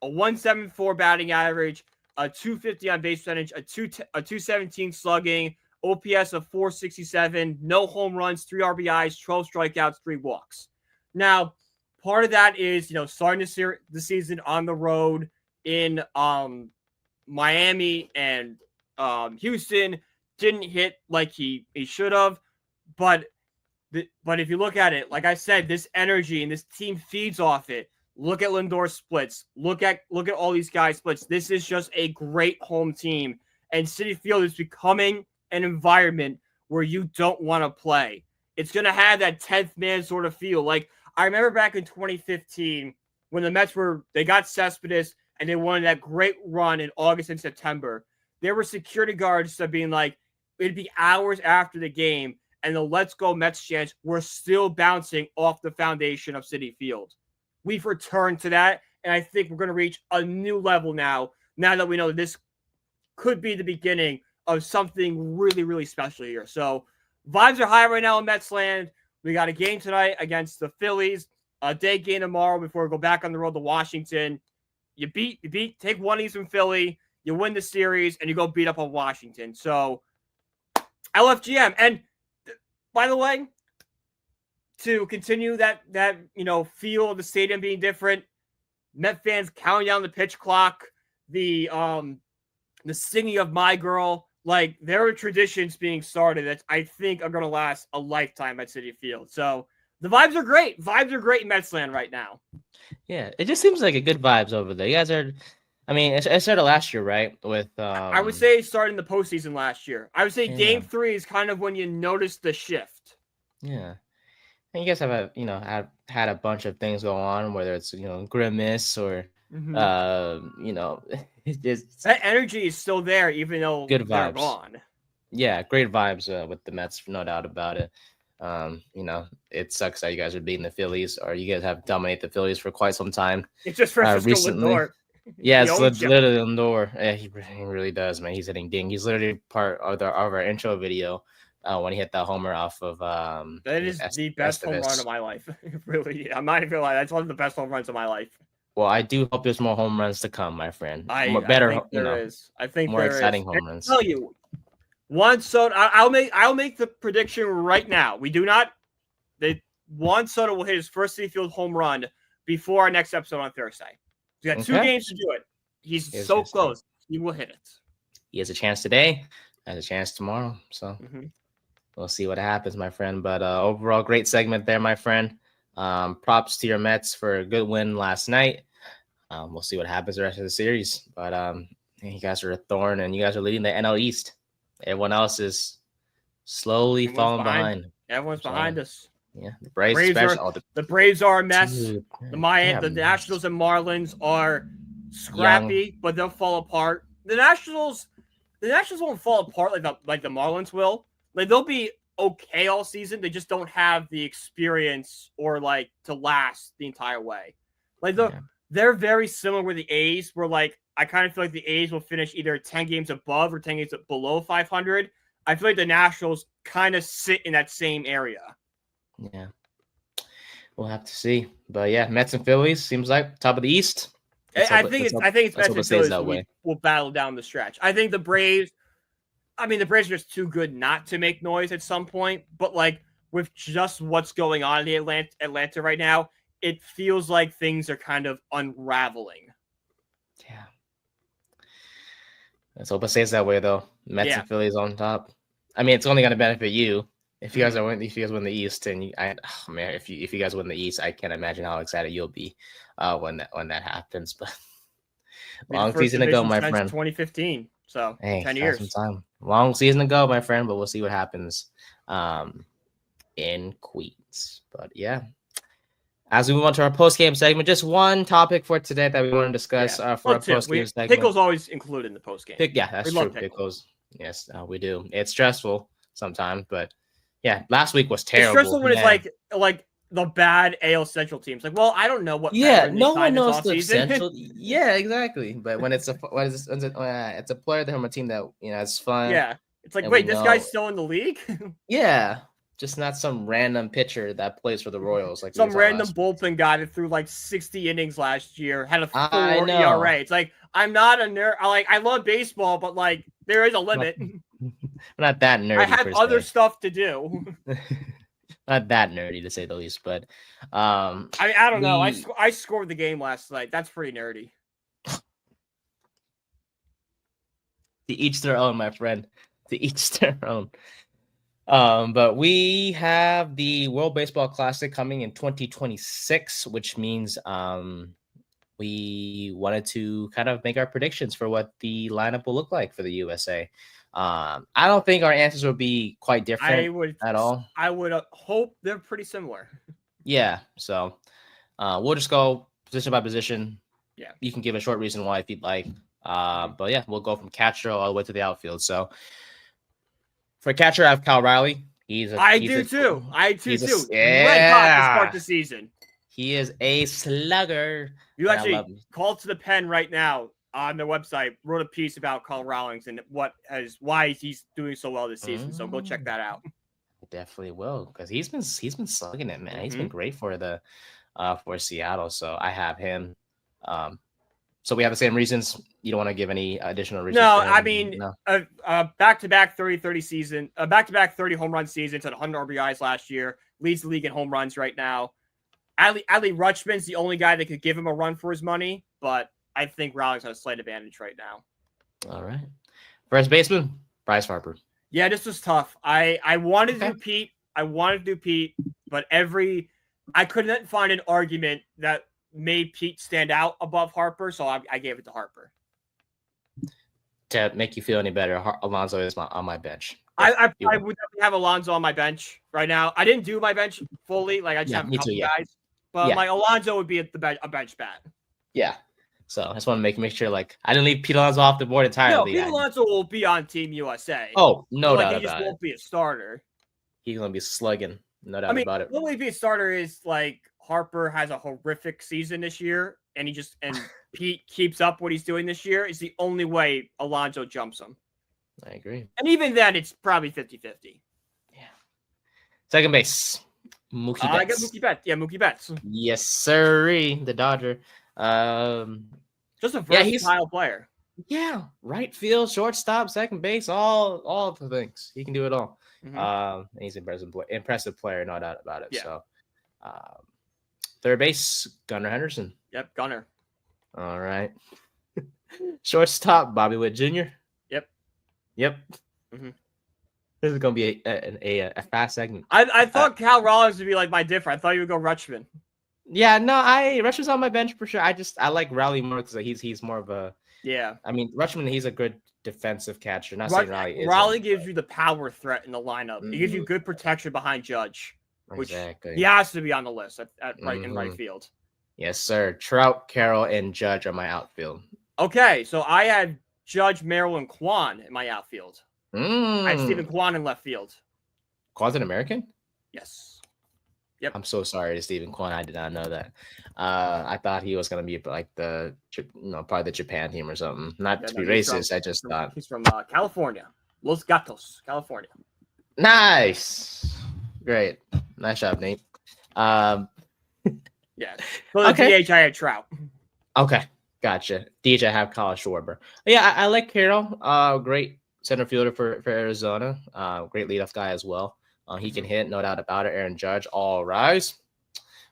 A 174 batting average, a 250 on base percentage, a 217 slugging, OPS of 467, no home runs, 3 RBIs, 12 strikeouts, 3 walks. Now, part of that is, starting the season on the road in Miami and Houston, didn't hit like he should have. But if you look at it, like I said, this energy and this team feeds off it. Look at Lindor splits. Look at all these guys splits. This is just a great home team. And Citi Field is becoming an environment where you don't want to play. It's going to have that 10th man sort of feel. Like, I remember back in 2015 when the Mets they got Cespedes and they won that great run in August and September. There were security guards that being like, it'd be hours after the game, and the Let's Go Mets chants were still bouncing off the foundation of Citi Field. we've returned to that. And I think we're going to reach a new level now that we know this could be the beginning of something really, really special here. So vibes are high right now in Mets land. We got a game tonight against the Phillies, a day game tomorrow before we go back on the road to Washington. You take one of these from Philly, you win the series, and you go beat up on Washington. So LFGM. And by the way, to continue that feel of the stadium being different, Met fans counting down the pitch clock, the singing of My Girl, like there are traditions being started that I think are going to last a lifetime at Citi Field. So the vibes are great. Vibes are great in Metsland right now. Yeah, it just seems like a good vibes over there. You guys are, I mean, it started last year, right? With I would say it started in the postseason last year. I would say Game 3 is kind of when you notice the shift. Yeah. And you guys have had a bunch of things go on, whether it's grimace or just that energy is still there, even though good they're vibes. gone. Yeah, great vibes with the Mets, no doubt about it. It sucks that you guys are beating the Phillies, or you guys have dominated the Phillies for quite some time. It's just Francisco Lindor. Yeah, it's literally Lindor. Yeah, he really does, man. He's hitting ding. He's literally part of our intro video. When he hit that homer off of that is the best home run of my life. Really, I'm not even gonna lie. That's one of the best home runs of my life. Well, I do hope there's more home runs to come, my friend. I think there is. I think more there exciting is. home runs. I'll tell you, Juan Soto. I'll make the prediction right now. Juan Soto will hit his first Citi Field home run before our next episode on Thursday. He's got 2 games to do it. He's so close. He will hit it. He has a chance today. Has a chance tomorrow. So. We'll see what happens, my friend. But overall, great segment there, my friend. Props to your Mets for a good win last night. We'll see what happens the rest of the series. But you guys are a thorn, and you guys are leading the NL East. Everyone else is slowly falling behind. Everyone's behind us. Yeah, the Braves the Braves are a mess. Dude, the Nationals and Marlins are scrappy, but they'll fall apart. The Nationals won't fall apart like the Marlins will. Like they'll be okay all season. They just don't have the experience or like to last the entire way. Like they're very similar with the A's, where like I kind of feel like the A's will finish either 10 games above or 10 games below 500. I feel like the Nationals kind of sit in that same area. Yeah, we'll have to see. But yeah, Mets and Phillies seems like top of the East. I think it's Mets and Phillies will battle down the stretch. I think the Braves. I mean, the Braves are just too good not to make noise at some point. But like with just what's going on in the Atlanta right now, it feels like things are kind of unraveling. Yeah. Let's hope it stays that way, though. Mets and Phillies on top. I mean, it's only going to benefit you if you guys win the East. And if you guys win the East, I can't imagine how excited you'll be when that happens. But long season to go, my friend. 2015. So 10 years. Some time. Long season to go, my friend, but we'll see what happens in Queens. But yeah, as we move on to our post-game segment, just one topic for today that we want to discuss for our post-game segment. Pickles always included in the post-game. Yeah, that's true. Pickles. Yes, we do. It's stressful sometimes, but yeah, last week was terrible. It's stressful when it's like the bad AL Central teams. Like, well, I don't know what. Yeah, no one knows the Central. Yeah, exactly. But when it's a player from a team that it's fun. Yeah, it's like, wait, this guy's still in the league. Yeah, just not some random pitcher that plays for the Royals. Like some random bullpen guy that threw like 60 innings last year, had a 4 ERA. It's like, I'm not a nerd. I love baseball, but like there is a limit. Not that nerdy. I have other stuff to do. Not that nerdy to say the least, but I don't know. I scored the game last night. That's pretty nerdy. To each their own, my friend. To each their own. But we have the World Baseball Classic coming in 2026, which means we wanted to kind of make our predictions for what the lineup will look like for the USA. I don't think our answers will be quite different at all. I would hope they're pretty similar. Yeah, so we'll just go position by position. Yeah, you can give a short reason why if you'd like. But yeah, we'll go from catcher all the way to the outfield. So for catcher, I have Kyle Riley. I do too. Yeah, red hot to start the season. He is a slugger. You and I love actually him. called to the pen right now on their website, wrote a piece about Carl Rawlings and why he's doing so well this season. So go check that out. I definitely will, because he's been slugging it, man. He's been Mm-hmm. great for Seattle. So I have him. So we have the same reasons. You don't want to give any additional reasons? No, for him? I mean, back-to-back 30 season, back-to-back 30 home run seasons at 100 RBIs last year, leads the league in home runs right now. Adley Rutschman's the only guy that could give him a run for his money, but I think Rawlings has a slight advantage right now. All right. First baseman, Bryce Harper. Yeah, this was tough. I wanted to do Pete. I wanted to do Pete, but I couldn't find an argument that made Pete stand out above Harper, so I gave it to Harper. To make you feel any better, Alonso is on my bench. I would definitely have Alonso on my bench right now. I didn't do my bench fully. Like, I just have a couple guys. But my Alonso would be at a bench bat. Yeah. So I just want to make sure, like, I didn't leave Pete Alonso off the board entirely. No, Pete Alonso will be on Team USA. Oh, no doubt about it. He just won't be a starter. He's going to be slugging. No doubt about it. The only be a starter is, like, Harper has a horrific season this year, and Pete keeps up what he's doing this year. Is the only way Alonso jumps him. I agree. And even then, it's probably 50-50. Yeah. Second base, Mookie Betts. I got Mookie Betts. Yeah, Mookie Betts. Yes, sir. The Dodger. Just a versatile player. Yeah, right field, shortstop, second base, all the things. He can do it all. Mm-hmm. He's an impressive player, no doubt about it. Yeah. So, third base, Gunnar Henderson. Yep, Gunnar. All right. Shortstop, Bobby Witt Jr. Yep. Mm-hmm. This is gonna be a fast segment. I thought Cal Rawlings would be like my different. I thought you would go Rutschman. Yeah, no, Rutschman's on my bench for sure. I like Raleigh more because he's more of a I mean, Rutschman, he's a good defensive catcher. Not saying Raleigh isn't. Raleigh gives you the power threat in the lineup. Mm-hmm. He gives you good protection behind Judge, which exactly. He has to be on the list at right in right field. Yes, sir. Trout, Carroll, and Judge are my outfield. Okay, so I had Judge, Merrill, and Kwan in my outfield. I had Stephen Kwan in left field. Kwan's an American? Yes. Yep. I'm so sorry to Stephen Kwan. I did not know that. I thought he was going to be like probably the Japan team or something. Not to be racist. I just thought. He's from California. Los Gatos, California. Nice. Great. Nice job, Nate. Yeah. For the DH, I had Trout. Okay. Gotcha. DH, I have Kyle Schwarber. Yeah, I like Carroll. Great center fielder for Arizona. Great leadoff guy as well. He can hit, no doubt about it. Aaron Judge, all rise.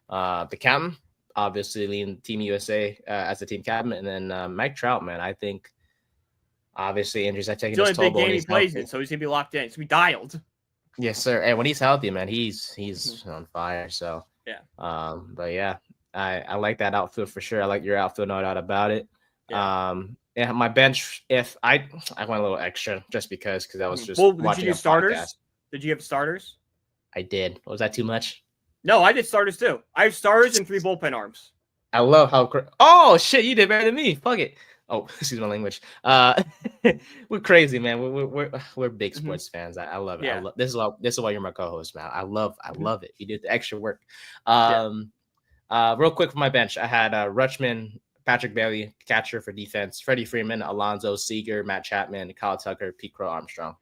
The captain, obviously leading Team USA as the team captain. And then Mike Trout, man, I think obviously injuries have taken his toll. It's the only big game he plays in, so he's going to be locked in. He's going to be dialed. Yes, sir. And when he's healthy, man, he's on fire. So, yeah. But yeah, I like that outfield for sure. I like your outfield, no doubt about it. Yeah. My bench, if I went a little extra just because I was just watching. Did you do starters? Podcast. Did you have starters? I did. Was that too much? No, I did starters too. I have starters and 3 bullpen arms. I love how. Oh shit! You did better than me. Fuck it. Oh, excuse my language. We're crazy, man. We're big sports fans. I love it. Yeah. This is why you're my co-host, man. I love it. You did the extra work. Real quick for my bench, I had Rutschman, Patrick Bailey, catcher for defense, Freddie Freeman, Alonso, Seager, Matt Chapman, Kyle Tucker, Pete Crow Armstrong.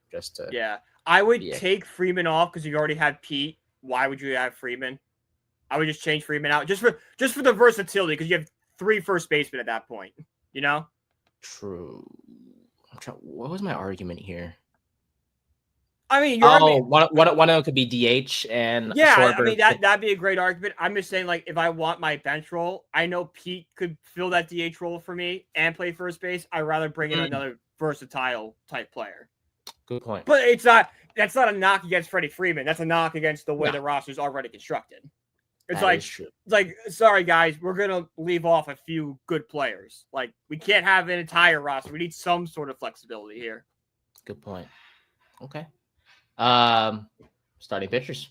I would take Freeman off because you already had Pete. Why would you have Freeman? I would just change Freeman out just for the versatility because you have 3 first basemen at that point. You know? True. What was my argument here? I mean, one of them could be DH and Schwarber. I mean that'd be a great argument. I'm just saying, like, if I want my bench role, I know Pete could fill that DH role for me and play first base. I'd rather bring in another versatile type player. Good point. But that's not a knock against Freddie Freeman. That's a knock against the way the roster is already constructed. It's like, sorry guys, we're gonna leave off a few good players. Like, we can't have an entire roster. We need some sort of flexibility here. Good point. Okay. Starting pitchers.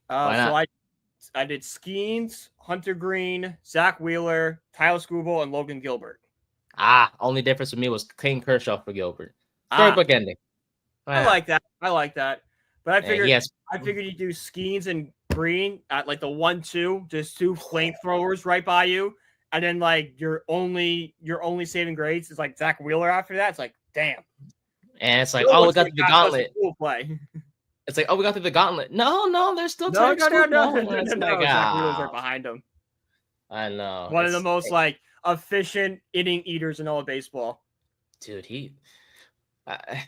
So I did Skeens, Hunter Green, Zach Wheeler, Tyler Skubal, and Logan Gilbert. Only difference with me was Clayton Kershaw for Gilbert. Storybook ending. I like that. But But I figured yes. I figured you do Skeens and Green at like the 1-2, just two flamethrowers right by you, and then like your only saving grace is like Zach Wheeler after that. It's like, damn. And it's like, oh, we got the gauntlet. Cool play. It's like, oh, we got through the gauntlet. No, there's still No. It's like, Zach Wheeler's right behind him. I know. One of the most like efficient inning eaters in all of baseball. Dude,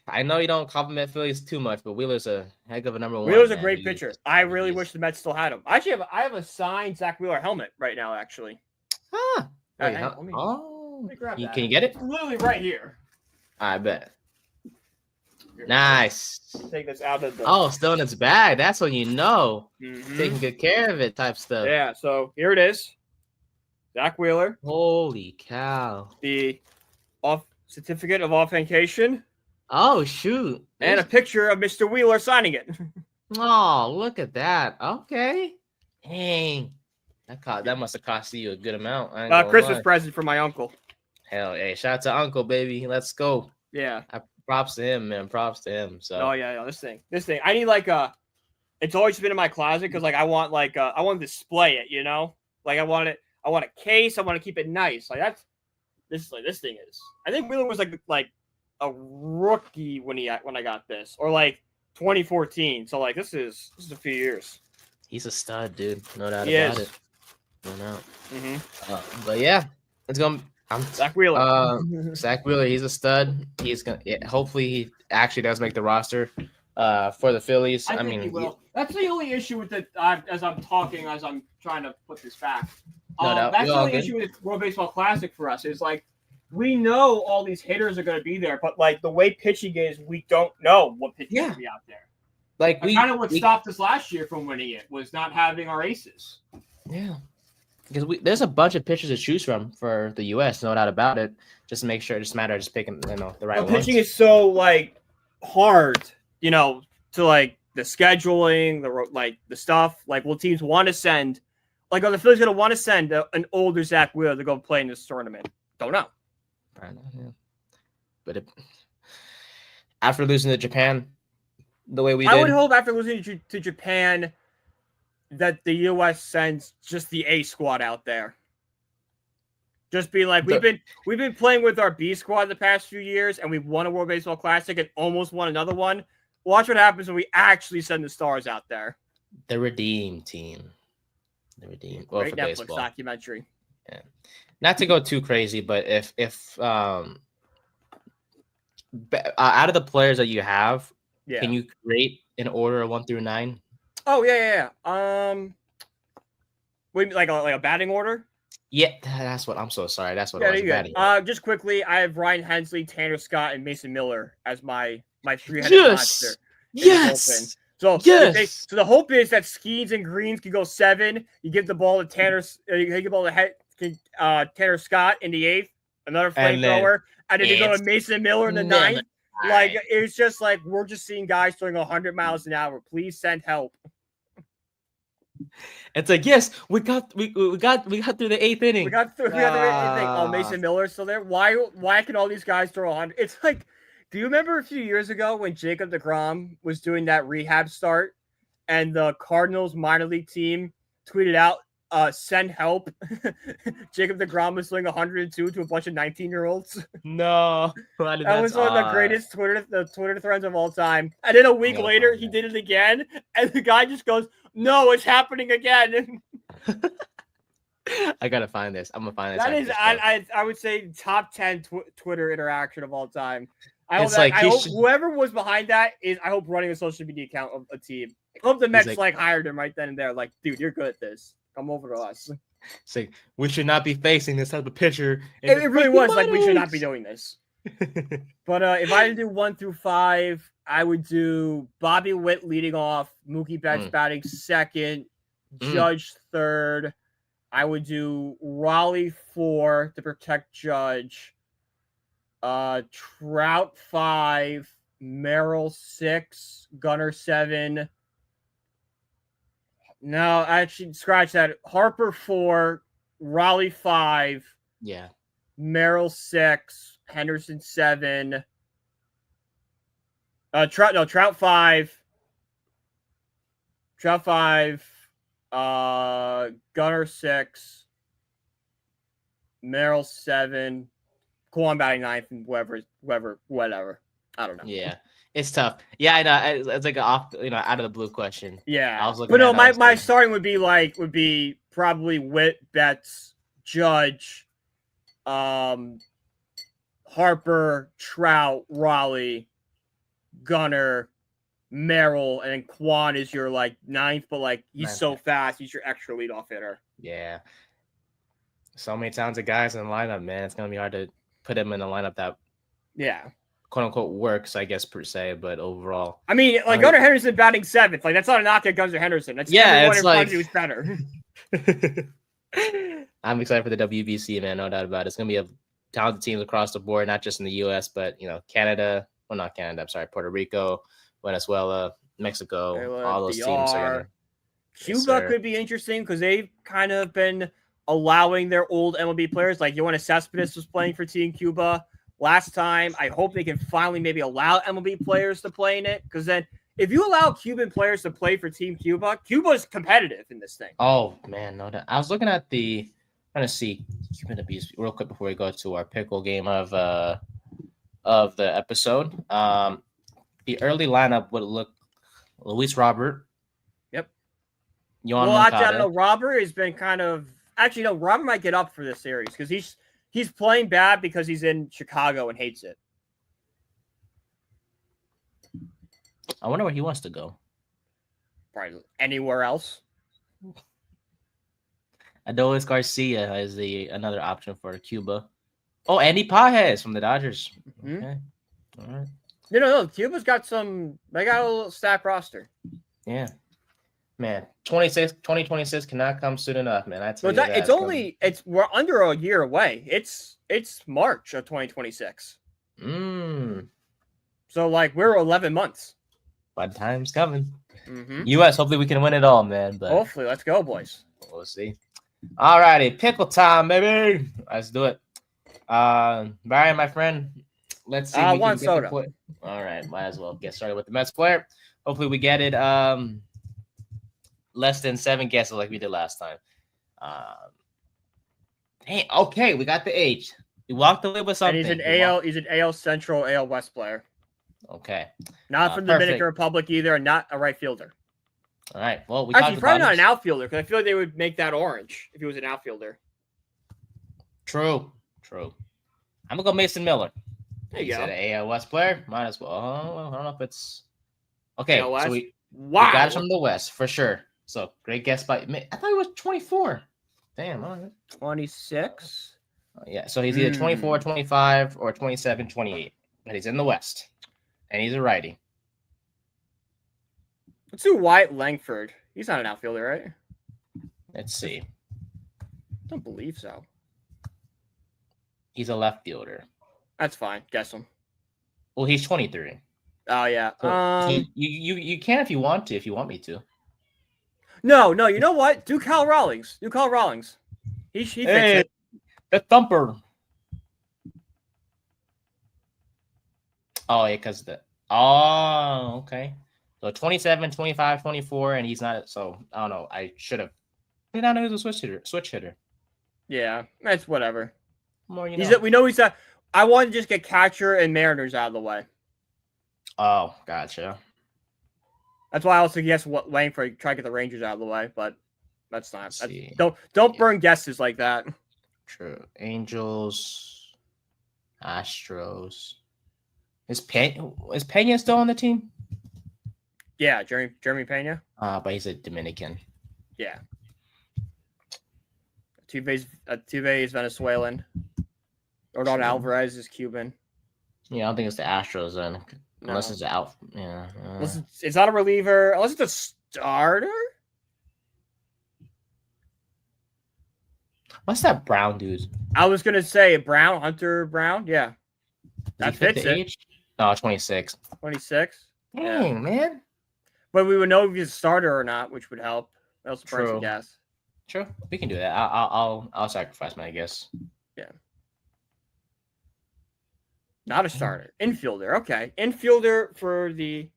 I know you don't compliment Phillies too much, but Wheeler's a heck of a number one. Wheeler's a great pitcher. I really wish the Mets still had him. Actually, I have a signed Zach Wheeler helmet right now, actually. Wait, let me grab that. Can you get it? It's literally right here. I bet. Nice. Take this out of the. Oh, still in its bag. That's when you know. Mm-hmm. Taking good care of it type stuff. Yeah, so here it is. Zach Wheeler. Holy cow. The certificate of authentication. Oh, shoot. And a picture of Mr. Wheeler signing it. Oh, look at that. Okay. Dang. That must have cost you a good amount. Christmas present for my uncle. Hell, hey, shout out to Uncle, baby. Let's go. Yeah. Props to him, man. Props to him. So. Oh yeah, this thing. I need like it's always been in my closet because like I want to display it, you know? Like I want a case, I want to keep it nice. Like this thing is. I think Wheeler was like a rookie when I got this. Or like 2014. So like this is a few years. He's a stud, dude. No doubt about it. No doubt. Mm-hmm. But yeah, it's gonna. Zach Wheeler. Zach Wheeler, he's a stud. He's gonna. Hopefully, he actually does make the roster. For the Phillies. I mean, he will. That's the only issue with it. As I'm trying to put this back. No doubt. That's the only issue with the World Baseball Classic for us. Is like we know all these hitters are going to be there, but like the way pitching is, we don't know what pitching is going to be out there. Like what stopped us last year from winning it was not having our aces. Yeah. Because there's a bunch of pitchers to choose from for the U.S., no doubt about it. Just to make sure, just matter of just picking the right ones. Pitching is so like hard, to like the scheduling, the stuff. Like, will teams want to send? Like, are the Phillies going to want to send an older Zach Wheeler to go play in this tournament? Don't know. I know, yeah. But after losing to Japan, the way we did, I would hope after losing to Japan that the U.S. sends just the A squad out there. Just be like, we've been playing with our B squad the past few years, and we've won a World Baseball Classic and almost won another one. Watch what happens when we actually send the stars out there. The Redeem team. The Redeem. Well, great for Netflix baseball documentary. Yeah. Not to go too crazy, but if out of the players that you have, can you create an order of 1 through 9? Oh yeah. Wait, like a batting order? Yeah, that's what I'm so sorry. That's what I was batting. Just quickly, I have Ryan Hensley, Tanner Scott, and Mason Miller as my three-headed monster. Yes. So the hope is that Skeens and Greens can go 7. You give the ball to Tanner. You give the ball to Tanner Scott in the 8th, another flamethrower, and then you go to Mason Miller in the 9th. Like it's just like we're just seeing guys throwing 100 miles an hour. Please send help. It's like, yes, we got through the 8th inning. We got through the 8th inning. Oh, Mason Miller's still there. Why can all these guys throw 100? It's like, do you remember a few years ago when Jacob deGrom was doing that rehab start and the Cardinals minor league team tweeted out, send help. Jacob deGrom was throwing 102 to a bunch of 19-year-olds. No. That was one of the greatest Twitter threads of all time. And then a week later, he did it again. And the guy just goes, no, it's happening again. I got to find this. I'm going to find this. That is, I would say, top 10 Twitter interaction of all time. I hope whoever was behind that I hope running a social media account of a team. I hope the Mets hired him right then and there. Like, dude, you're good at this. Come over to us. It's like, we should not be facing this type of pitcher. It really was like, we should not be doing this. But if I had to do 1 through 5, I would do Bobby Witt leading off, Mookie Betts batting 2nd, Judge 3rd. I would do Raleigh 4 to protect Judge. Trout 5, Merrill 6, Gunnar 7. No, actually, scratch that. Harper 4, Raleigh 5. Yeah. Merrill 6, Henderson 7. Trout 5. Trout 5, Gunner 6, Merrill 7, Kwan batting 9th, and whatever. I don't know. Yeah, it's tough. Yeah, I know. It's like an off, out of the blue question. Yeah, I was looking but no, at my starting would be probably Witt, Betts, Judge, Harper, Trout, Raleigh, Gunner, Merrill, and then Kwan is your like 9th, but he's so fast, he's your extra leadoff hitter. Yeah. So many talented guys in the lineup, man. It's gonna be hard to put him in a lineup that quote unquote works, I guess, per se, but overall. I mean, Gunnar Henderson batting 7th. That's not a knock at Gunnar Henderson. That's everyone in front of you is better. I'm excited for the WBC, man, no doubt about it. It's gonna be a talented teams across the board, not just in the US, but Canada. Well, not Canada, I'm sorry, Puerto Rico, Venezuela, Mexico, all those teams are Cuba could be interesting because they've kind of been allowing their old MLB players, like Yoenis Cespedes was playing for Team Cuba last time. I hope they can finally maybe allow MLB players to play in it, because then if you allow Cuban players to play for Team Cuba, Cuba's competitive in this thing. Oh man, no doubt. I was looking at trying to see Cuban abuse real quick before we go to our pickle game of the episode. The early lineup would look Luis Robert. Yep. Yohan Moncada. I don't know. Robert has been kind of actually no. Robert might get up for this series because he's playing bad because he's in Chicago and hates it. I wonder where he wants to go. Probably anywhere else. Adolis Garcia is another option for Cuba. Oh, Andy Pages from the Dodgers. Mm-hmm. Okay. All right. No. Cuba's got they got a little stacked roster. Yeah. Man, 2026 cannot come soon enough, man. I tell you we're under a year away. It's March of 2026. So we're 11 months. But time's coming. Mm-hmm. US, hopefully we can win it all, man. But hopefully, let's go, boys. We'll see. All righty, pickle time, baby. Let's do it. Brian, my friend, let's see. One soda. All right, might as well get started with the Mets player. Hopefully we get it less than 7 guesses like we did last time. Okay, we got the H. We walked away with something. And he's an AL Central, AL West player. Okay. Not from the Dominican Republic either, and not a right fielder. All right. Well, actually probably not an outfielder, because I feel like they would make that orange if he was an outfielder. True. I'm gonna go Mason Miller. There you go. An AL West player. Might as well. I don't know if it's okay. So we got it from the West for sure. So great guess by me. I thought it was 24. Damn. All right. 26. Yeah. So he's either 24, 25, or 27, 28. But he's in the West, and he's a righty. Let's do Wyatt Langford. He's not an outfielder, right? Let's see. I don't believe so. He's a left fielder. That's fine. Guess him. Well, he's 23. Oh yeah. So you can if you want to. If you want me to. No. You know what? Do Kyle Rawlings. He fits it. The thumper. Oh yeah, because okay. So 27, 25, 24, and he's not. So I don't know. I should have. I don't know he was a switch hitter. Yeah, that's whatever. More we know he's a. I want to just get catcher and Mariners out of the way. Oh, gotcha. That's why I also guess what Langford try to get the Rangers out of the way, but that's not. Don't burn guesses like that. True. Angels, Astros. Is Pena still on the team? Yeah, Jeremy Pena. But he's a Dominican. Yeah. Tuve is Venezuelan. Rodon Alvarez is Cuban. Yeah, I don't think it's the Astros then. No. Unless it's out. Yeah. It's not a reliever. Unless it's a starter. What's that Brown dude? I was gonna say Hunter Brown. Yeah. That fits it. Age? No, 26. 26. Dang, man. But we would know if he's a starter or not, which would help. That's the guess. True. We can do that. I'll sacrifice my guess. Yeah. Not a starter. Infielder. Okay. Infielder for the.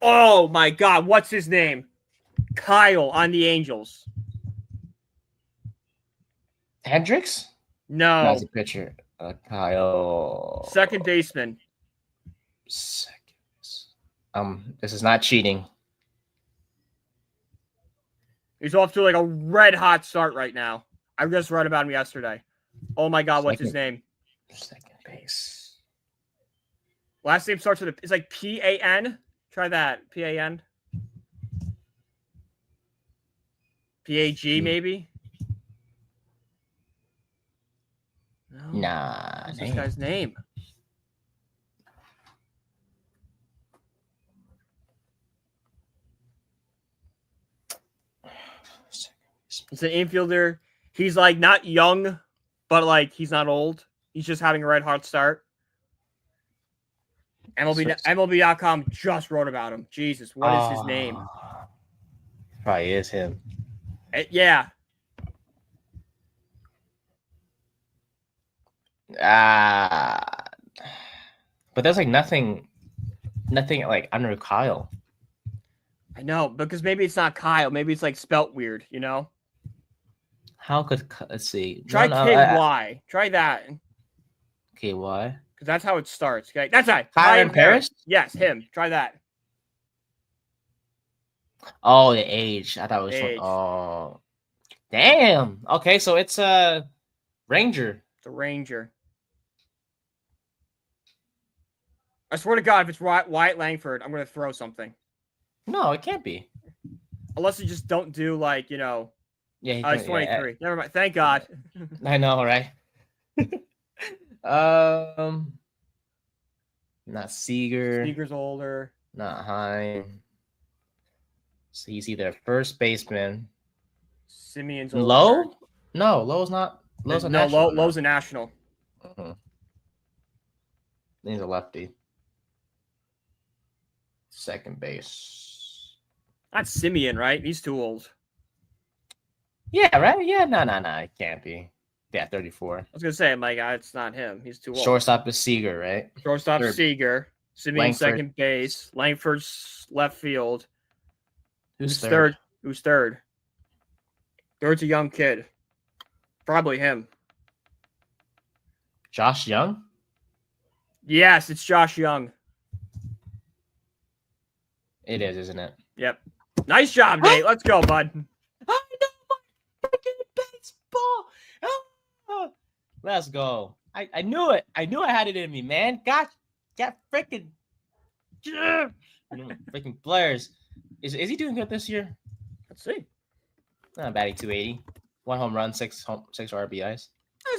Oh my God. What's his name? Kyle on the Angels. Hendricks? No. That's a pitcher. Kyle. Second baseman. This is not cheating. He's off to like a red hot start right now. I just read about him yesterday. Oh my God, what's his name? Second base. Last name starts with it's like P-A-N. Try that. P-A-N. P-A-G maybe? No. Nah. What's this guy's name? He's an infielder. He's like not young, but like he's not old. He's just having a red hot start. MLB.com just wrote about him. Jesus, what is his name? Probably is him. Yeah. But there's like nothing like under Kyle. I know, because maybe it's not Kyle. Maybe it's like spelt weird, you know? How could, let's see. Try KY. Try that. KY? Because that's how it starts. Okay, that's right. Kyron Paris? Yes, him. Try that. Oh, the age. I thought it was Age. oh. Damn. Okay, so it's Ranger. It's a Ranger. I swear to God, if it's Wyatt Langford, I'm going to throw something. No, it can't be. Unless you just don't do like, you know. Yeah, he's 23. Yeah. Never mind. Thank God. I know, right? Not Seager. Seager's older. Not Hine. So he's either first baseman. Simeon's older. Lowe? No, Lowe's not. Lowe's a national. Lowe's a national. He's a lefty. Second base. That's Simeon, right? He's too old. Yeah, right? Yeah, no, it can't be. Yeah, 34. I was going to say, I'm like, it's not him. He's too old. Shortstop is Seager, right? Shortstop Seager. Simeon second base. Langford's left field. Who's third? Who's third? Third's a young kid. Probably him. Josh Young? Yes, it's Josh Young. It is, isn't it? Yep. Nice job, Nate. Let's go, bud. I know my freaking baseball. Oh, let's go. I knew it. I knew I had it in me, man. Got freaking freaking players. Is he doing good this year? Let's see. Batting 280. 1 home run, 6 RBIs.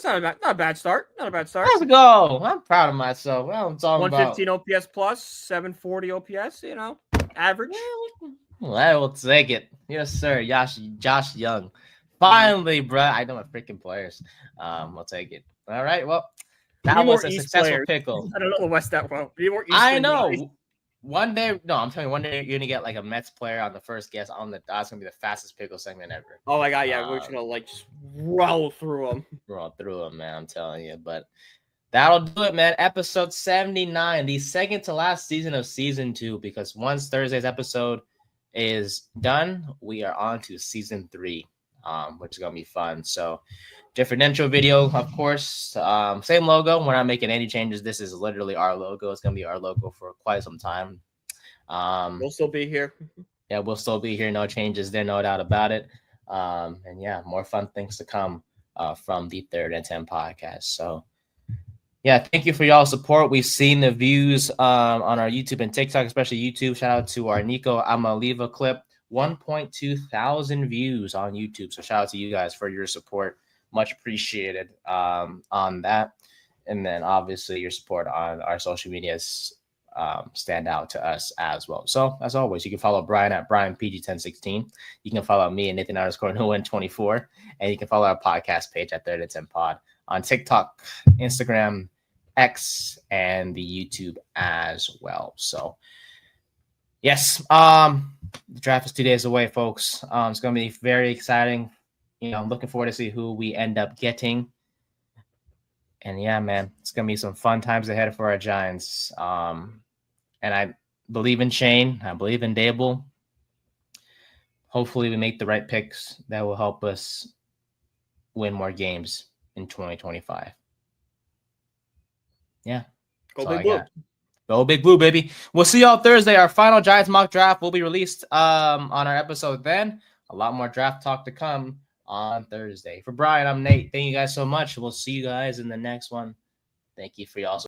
That's not a bad start. Not a bad start. Let's go. I'm proud of myself. Well, I'm talking 115 OPS plus, 740 OPS, you know, average. Well, I will take it. Yes, sir. Josh Young. Finally, bro. I know my freaking players. I'll take it. All right. Well, that was a successful pickle. I don't know the West that well. I know. Guys. One day, no, I'm telling you, one day you're gonna get like a Mets player on the first guess on the. That's gonna be the fastest pickle segment ever. Oh my God, yeah, we're just gonna like just roll through them. Roll through them, man. I'm telling you, but that'll do it, man. Episode 79, the second to last season of season 2, because once Thursday's episode is done, we are on to season 3, which is gonna be fun. So, different intro video, of course. Same logo. We're not making any changes. This is literally our logo. It's gonna be our logo for quite some time. We'll still be here. Yeah, we'll still be here. No changes there, no doubt about it. And yeah, more fun things to come from the 3rd and 10 podcast. So yeah, thank you for y'all's support. We've seen the views on our YouTube and TikTok, especially YouTube. Shout out to our Nico Amaliva clip. 1.2 thousand views on YouTube. So shout out to you guys for your support. Much appreciated on that. And then obviously your support on our social medias stand out to us as well. So as always, you can follow Brian at BrianPG1016. You can follow me at Nathan_Nguyen24. And you can follow our podcast page at 3rd and 10 Pod on TikTok, Instagram, X, and the YouTube as well. So yes, the draft is 2 days away, folks. It's going to be very exciting. You know, I'm looking forward to see who we end up getting. And yeah, man, it's going to be some fun times ahead for our Giants. And I believe in Shane. I believe in Dable. hopefully we make the right picks that will help us win more games in 2025. Yeah. Go Big Blue. Go Big Blue, baby. We'll see y'all Thursday. Our final Giants mock draft will be released on our episode then. A lot more draft talk to come on Thursday. For Brian, I'm Nate. Thank you guys so much. We'll see you guys in the next one. Thank you for y'all.